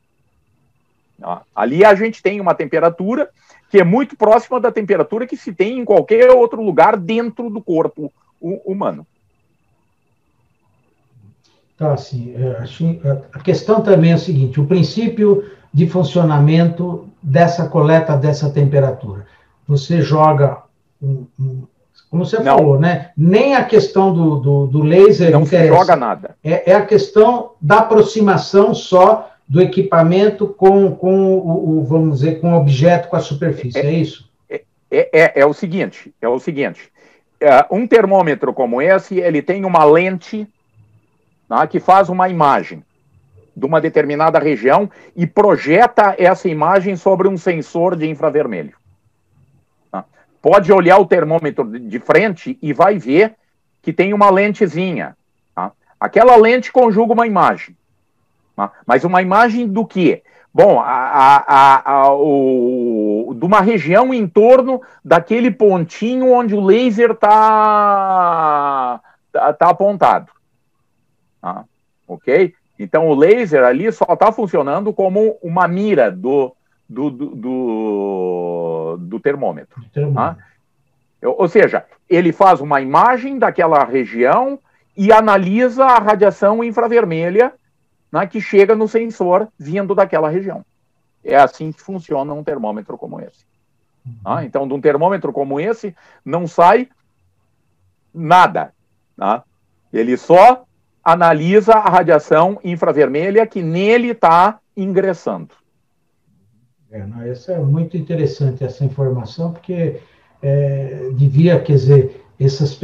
Né. Ali a gente tem uma temperatura que é muito próxima da temperatura que se tem em qualquer outro lugar dentro do corpo humano. Então, assim, a questão também é o seguinte, o princípio de funcionamento dessa coleta dessa temperatura. Você joga, como você falou, né? Nem a questão do laser não interessa. Se joga nada. É a questão da aproximação só do equipamento com vamos dizer, com o objeto, com a superfície, é isso? É o seguinte, um termômetro como esse, ele tem uma lente, né, que faz uma imagem de uma determinada região e projeta essa imagem sobre um sensor de infravermelho. Né. Pode olhar o termômetro de frente e vai ver que tem uma lentezinha. Tá? Aquela lente conjuga uma imagem. Tá? Mas uma imagem do quê? Bom, de uma região em torno daquele pontinho onde o laser tá apontado. Ah, ok? Então o laser ali só está funcionando como uma mira do termômetro. Tá? Ou seja, ele faz uma imagem daquela região e analisa a radiação infravermelha, né, que chega no sensor vindo daquela região. É assim que funciona um termômetro como esse. Tá? Então, de um termômetro como esse, não sai nada. Tá? Ele só analisa a radiação infravermelha que nele está ingressando. Isso é muito interessante, essa informação, porque devia, quer dizer, essas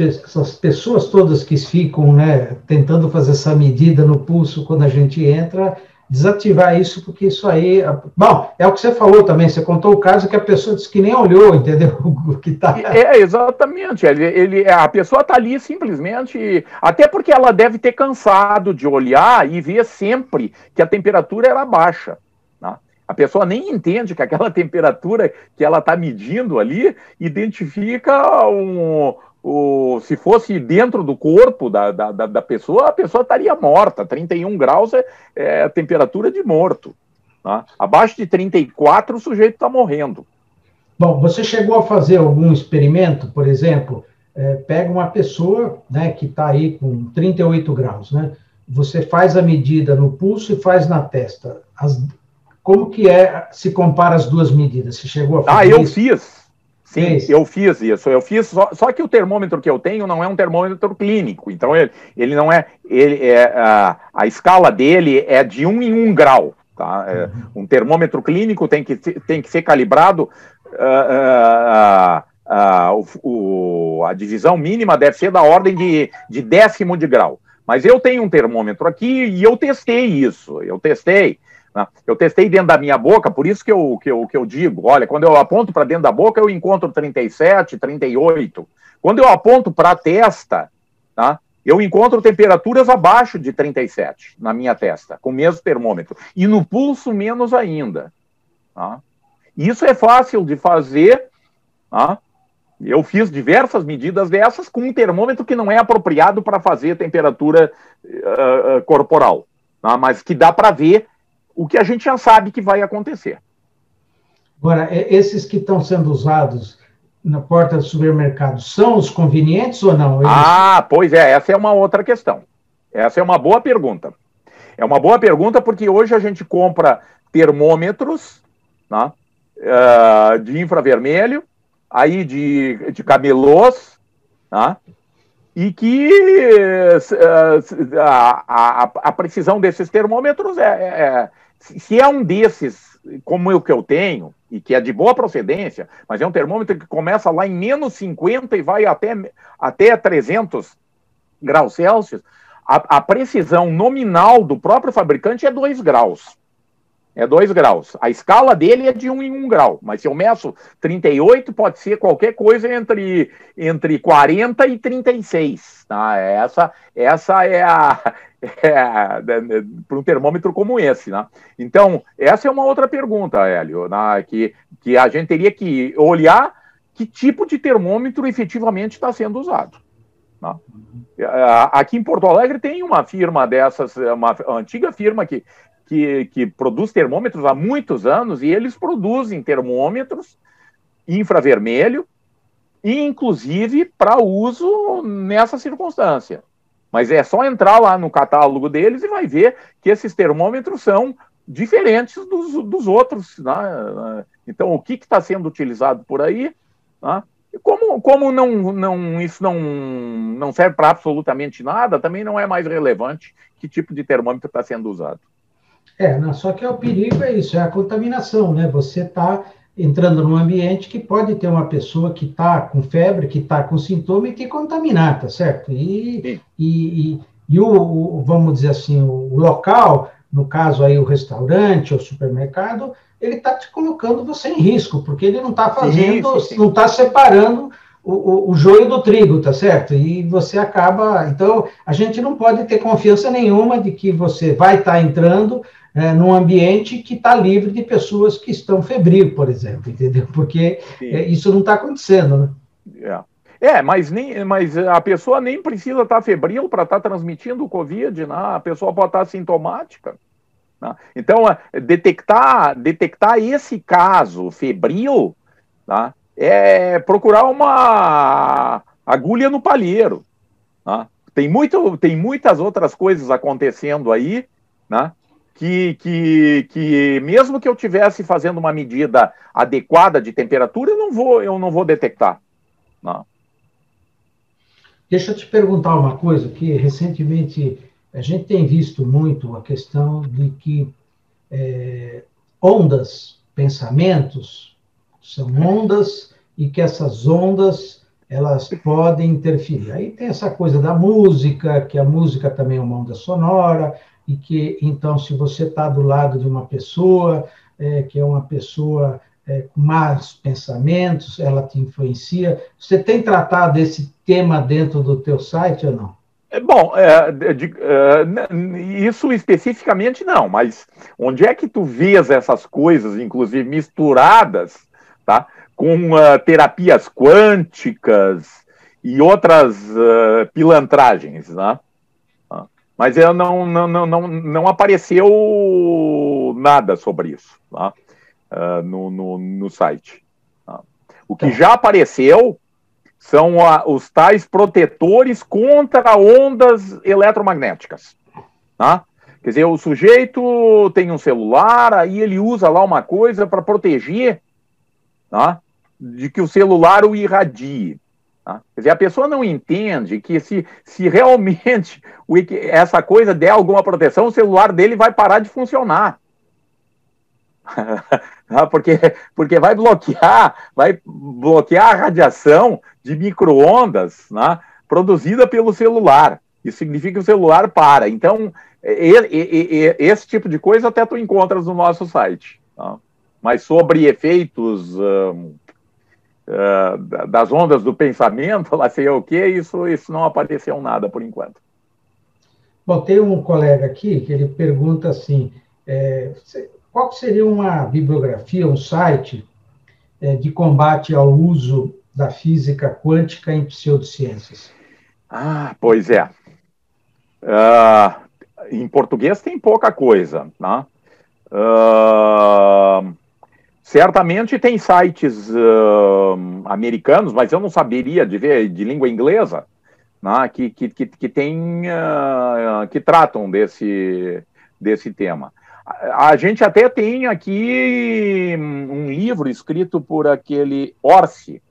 pessoas todas que ficam, né, tentando fazer essa medida no pulso quando a gente entra, desativar isso, porque isso aí... Bom, é o que você falou também, você contou o caso que a pessoa disse que nem olhou, entendeu? O que tá... Exatamente. A pessoa está ali simplesmente... Até porque ela deve ter cansado de olhar e ver sempre que a temperatura era baixa. Né? A pessoa nem entende que aquela temperatura que ela está medindo ali identifica se fosse dentro do corpo da pessoa, a pessoa estaria morta. 31 graus é a temperatura de morto. Tá? Abaixo de 34, o sujeito está morrendo. Bom, você chegou a fazer algum experimento, por exemplo, pega uma pessoa, né, que está aí com 38 graus, né? Você faz a medida no pulso e faz na testa. Como que se compara as duas medidas? Você chegou a fazer eu fiz. Sim, eu fiz isso. Eu fiz, só que o termômetro que eu tenho não é um termômetro clínico. Então, ele não é... a escala dele é de 1 em 1 grau. Tá? Um termômetro clínico tem que ser calibrado... a divisão mínima deve ser da ordem de décimo de grau. Mas eu tenho um termômetro aqui e eu testei isso. Eu testei dentro da minha boca, por isso que eu digo, olha, quando eu aponto para dentro da boca, eu encontro 37, 38. Quando eu aponto para a testa, tá, eu encontro temperaturas abaixo de 37 na minha testa, com o mesmo termômetro. E no pulso, menos ainda. Tá? Isso é fácil de fazer. Tá? Eu fiz diversas medidas dessas com um termômetro que não é apropriado para fazer temperatura corporal, tá? Mas que dá para ver o que a gente já sabe que vai acontecer. Agora, esses que estão sendo usados na porta do supermercado, são os convenientes ou não? Pois é, essa é uma outra questão. Essa é uma boa pergunta. É uma boa pergunta porque hoje a gente compra termômetros, né, de infravermelho, aí de camelôs, né, e que a precisão desses termômetros se é um desses, como o que eu tenho, e que é de boa procedência, mas é um termômetro que começa lá em menos 50 e vai até 300 graus Celsius, a precisão nominal do próprio fabricante é 2 graus. É 2 graus. A escala dele é de 1 em 1 grau, mas se eu meço 38, pode ser qualquer coisa entre 40 e 36. Tá? Essa é para um termômetro como esse. Né? Então, essa é uma outra pergunta, Hélio, né? que a gente teria que olhar que tipo de termômetro efetivamente está sendo usado. Né? Aqui em Porto Alegre tem uma firma dessas, uma antiga firma que produz termômetros há muitos anos, e eles produzem termômetros infravermelho, inclusive para uso nessa circunstância. Mas é só entrar lá no catálogo deles e vai ver que esses termômetros são diferentes dos outros. Né? Então, o que está sendo utilizado por aí? Né? Como isso não serve para absolutamente nada, também não é mais relevante que tipo de termômetro está sendo usado. Não, só que o perigo é isso, é a contaminação, né? Você está entrando num ambiente que pode ter uma pessoa que está com febre, que está com sintoma e que contaminar, tá certo? Vamos dizer assim, o local, no caso aí o restaurante ou supermercado, ele está te colocando você em risco, porque ele não está fazendo, sim. Não está separando o joio do trigo, tá certo? E você acaba... Então, a gente não pode ter confiança nenhuma de que você vai estar entrando num ambiente que está livre de pessoas que estão febril, por exemplo, entendeu? Porque isso não está acontecendo, né? Mas a pessoa nem precisa estar febril para estar transmitindo o Covid, né? A pessoa pode estar sintomática. Né? Então, detectar esse caso febril, né, é procurar uma agulha no palheiro. Né? Tem muitas outras coisas acontecendo aí, né? Que mesmo que eu estivesse fazendo uma medida adequada de temperatura, eu não vou detectar. Não. Deixa eu te perguntar uma coisa, que recentemente a gente tem visto muito a questão de que ondas, pensamentos, são ondas e que essas ondas elas podem interferir. Aí tem essa coisa da música, que a música também é uma onda sonora, e que, então, se você está do lado de uma pessoa, que é uma pessoa com más pensamentos, ela te influencia. Você tem tratado esse tema dentro do teu site ou não? Bom, isso especificamente não, mas onde é que tu vês essas coisas, inclusive misturadas, tá, com terapias quânticas e outras pilantragens, né? Mas não apareceu nada sobre isso, tá? No site. Tá? O que já apareceu são os tais protetores contra ondas eletromagnéticas. Tá? Quer dizer, o sujeito tem um celular, aí ele usa lá uma coisa para proteger, tá, de que o celular o irradie. Tá? Quer dizer, a pessoa não entende que se realmente essa coisa der alguma proteção, o celular dele vai parar de funcionar. porque vai bloquear a radiação de micro-ondas, né, produzida pelo celular. Isso significa que o celular para. Então, esse tipo de coisa até tu encontras no nosso site. Tá? Mas sobre efeitos das ondas do pensamento, lá sei o que, isso não apareceu nada por enquanto. Bom, tem um colega aqui que ele pergunta assim, qual seria uma bibliografia, um site de combate ao uso da física quântica em pseudociências? Pois é. Em português tem pouca coisa, né? Certamente tem sites americanos, mas eu não saberia de língua inglesa, né, que tratam desse tema. A gente até tem aqui um livro escrito por aquele Orsi,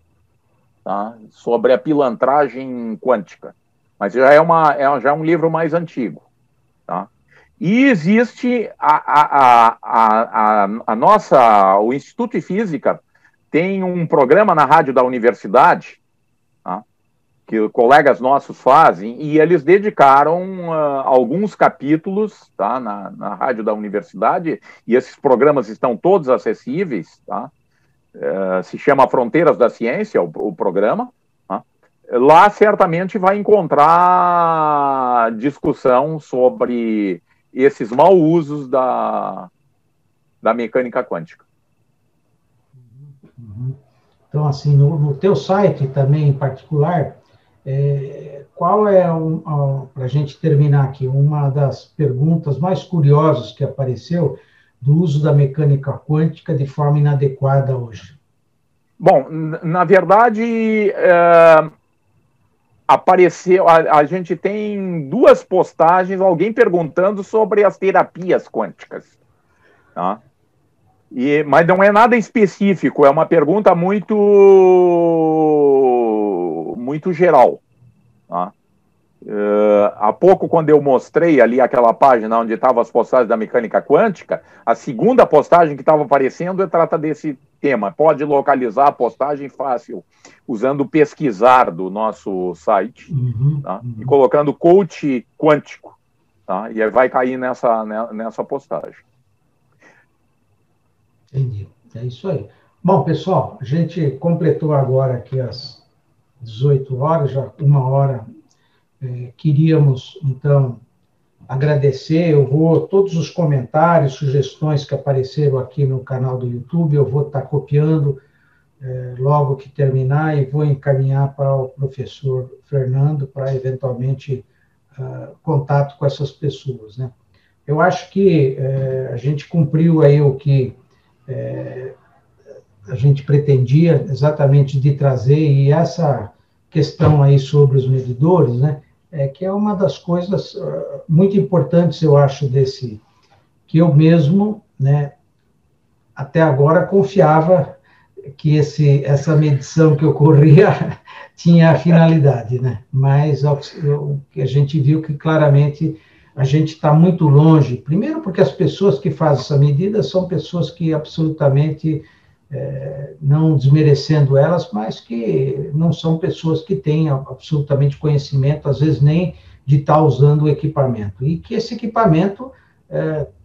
tá, sobre a pilantragem quântica, mas já é um livro mais antigo. Tá? E existe o Instituto de Física tem um programa na rádio da universidade, tá, que colegas nossos fazem, e eles dedicaram alguns capítulos, tá, na rádio da universidade, e esses programas estão todos acessíveis, tá, se chama Fronteiras da Ciência, o programa. Tá, lá certamente vai encontrar discussão sobre esses mau usos da mecânica quântica. Então, assim, no teu site também, em particular, qual é, para a gente terminar aqui, uma das perguntas mais curiosas que apareceu do uso da mecânica quântica de forma inadequada hoje? Bom, na verdade, apareceu, a gente tem duas postagens, alguém perguntando sobre as terapias quânticas, tá? Mas não é nada específico, é uma pergunta muito geral. Tá? Há pouco, quando eu mostrei ali aquela página onde estavam as postagens da mecânica quântica, a segunda postagem que estava aparecendo trata desse tema. Pode localizar a postagem fácil, usando o pesquisar do nosso site, tá? E colocando coach quântico. Tá? E aí vai cair nessa postagem. Entendi. É isso aí. Bom, pessoal, a gente completou agora aqui as 18 horas, já uma hora. Queríamos, então, agradecer. Todos os comentários, sugestões que apareceram aqui no canal do YouTube, eu vou estar copiando logo que terminar e vou encaminhar para o professor Fernando para, eventualmente, contato com essas pessoas, né? Eu acho que a gente cumpriu aí o que a gente pretendia exatamente de trazer, e essa questão aí sobre os medidores, né, que é uma das coisas muito importantes, eu acho, que eu mesmo, né, até agora confiava que essa medição que ocorria tinha a finalidade, né, mas o que a gente viu que claramente a gente está muito longe, primeiro porque as pessoas que fazem essa medida são pessoas que absolutamente, não desmerecendo elas, mas que não são pessoas que têm absolutamente conhecimento, às vezes nem de estar usando o equipamento, e que esse equipamento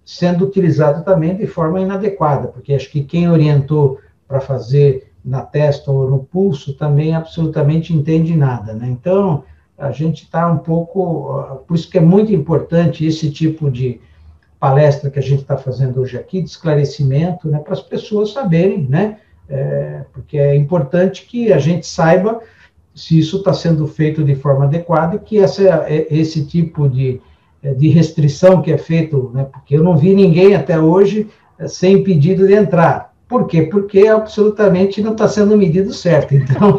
sendo utilizado também de forma inadequada, porque acho que quem orientou para fazer na testa ou no pulso também absolutamente entende nada, né? Então, a gente está um pouco... Por isso que é muito importante esse tipo de palestra que a gente está fazendo hoje aqui, de esclarecimento, né, para as pessoas saberem, né? Porque é importante que a gente saiba se isso está sendo feito de forma adequada e que esse tipo de restrição que é feito, né? Porque eu não vi ninguém até hoje sem pedido de entrar. Por quê? Porque absolutamente não está sendo medido certo. Então...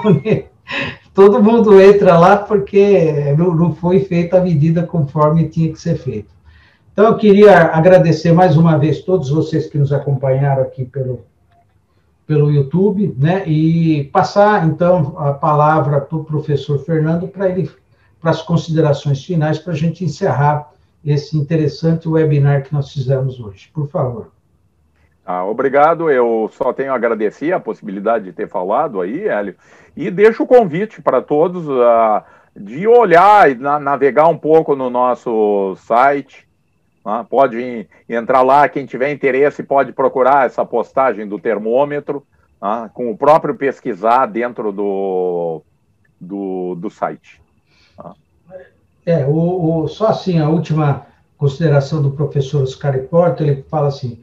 todo mundo entra lá porque não foi feita a medida conforme tinha que ser feito. Então, eu queria agradecer mais uma vez todos vocês que nos acompanharam aqui pelo YouTube, né, e passar, então, a palavra para o professor Fernando para as considerações finais, para a gente encerrar esse interessante webinar que nós fizemos hoje. Por favor. Obrigado, eu só tenho a agradecer a possibilidade de ter falado aí, Hélio, e deixo o convite para todos de olhar e navegar um pouco no nosso site, pode entrar lá, quem tiver interesse pode procurar essa postagem do termômetro, com o próprio pesquisar dentro do site. Só assim, a última consideração do professor Oscar Porto, ele fala assim: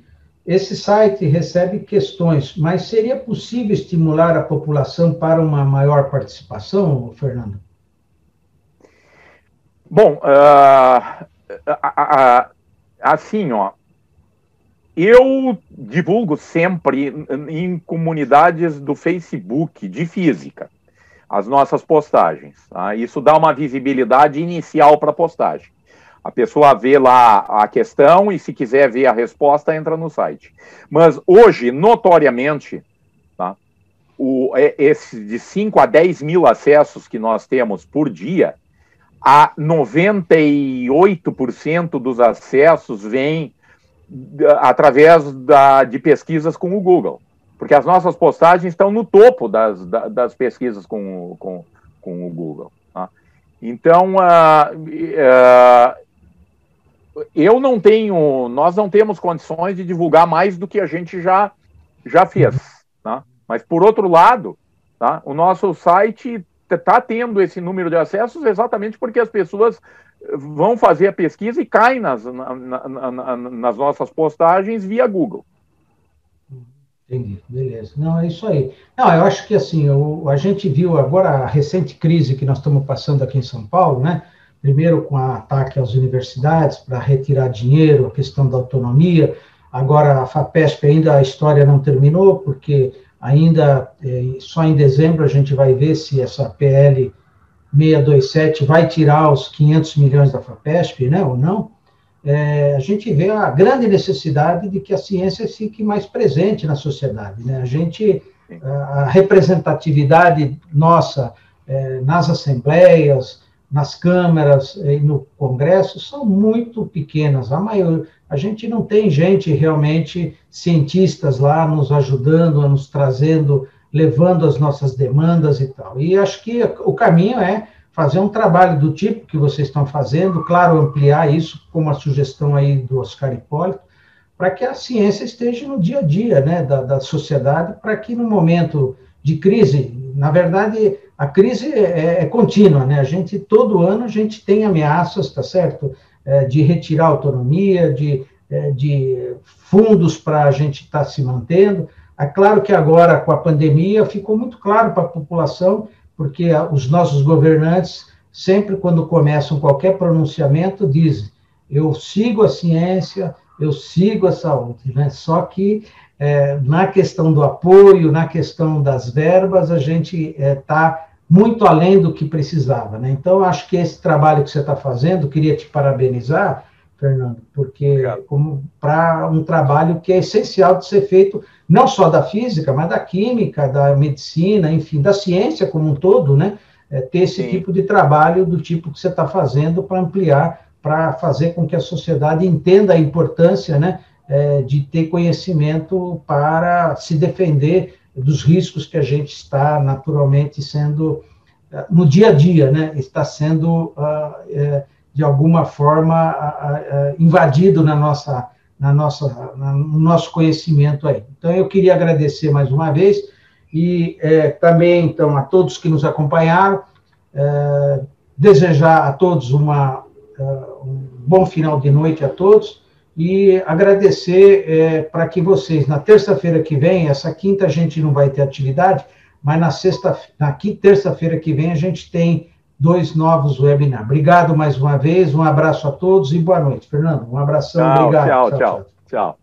esse site recebe questões, mas seria possível estimular a população para uma maior participação, Fernando? Bom, assim, eu divulgo sempre em comunidades do Facebook de física as nossas postagens. Tá? Isso dá uma visibilidade inicial para a postagem. A pessoa vê lá a questão e, se quiser ver a resposta, entra no site. Mas hoje, notoriamente, tá, esse de 5 a 10 mil acessos que nós temos por dia, a 98% dos acessos vem através de pesquisas com o Google, porque as nossas postagens estão no topo das pesquisas com o Google. Tá? Então, nós não temos condições de divulgar mais do que a gente já fez. Tá? Mas, por outro lado, tá? O nosso site está tendo esse número de acessos exatamente porque as pessoas vão fazer a pesquisa e caem nas nossas postagens via Google. Entendi, beleza. Não, é isso aí. Não, eu acho que assim, a gente viu agora a recente crise que nós estamos passando aqui em São Paulo, né? Primeiro com o ataque às universidades para retirar dinheiro, a questão da autonomia. Agora a FAPESP ainda a história não terminou, porque ainda só em dezembro a gente vai ver se essa PL 627 vai tirar os 500 milhões da FAPESP, né, ou não. A gente vê a grande necessidade de que a ciência fique mais presente na sociedade, né? A representatividade nossa nas assembleias, nas câmaras e no Congresso são muito pequenas. A gente não tem gente realmente, cientistas lá nos ajudando, nos trazendo, levando as nossas demandas e tal. E acho que o caminho é fazer um trabalho do tipo que vocês estão fazendo, claro, ampliar isso, como a sugestão aí do Oscar Hipólito, para que a ciência esteja no dia a dia, né, da sociedade, para que no momento de crise, na verdade, a crise é contínua, né? Todo ano a gente tem ameaças, tá certo? De retirar autonomia, de fundos para a gente estar se mantendo. É claro que agora, com a pandemia, ficou muito claro para a população, porque os nossos governantes, sempre quando começam qualquer pronunciamento, dizem: eu sigo a ciência, eu sigo a saúde, né? Só que na questão do apoio, na questão das verbas, a gente está muito além do que precisava, né? Então, acho que esse trabalho que você está fazendo, queria te parabenizar, Fernando, porque para um trabalho que é essencial de ser feito, não só da física, mas da química, da medicina, enfim, da ciência como um todo, né? Ter esse tipo de trabalho do tipo que você está fazendo para ampliar, para fazer com que a sociedade entenda a importância, né, de ter conhecimento para se defender dos riscos que a gente está naturalmente sendo, no dia a dia, né, está sendo, de alguma forma, invadido no nosso conhecimento aí. Então, eu queria agradecer mais uma vez e também, então, a todos que nos acompanharam, desejar a todos um bom final de noite a todos e agradecer para que vocês, na terça-feira que vem, essa quinta a gente não vai ter atividade, mas na terça-feira que vem a gente tem 2 novos webinars. Obrigado mais uma vez, um abraço a todos e boa noite. Fernando, um abração, obrigado. Tchau.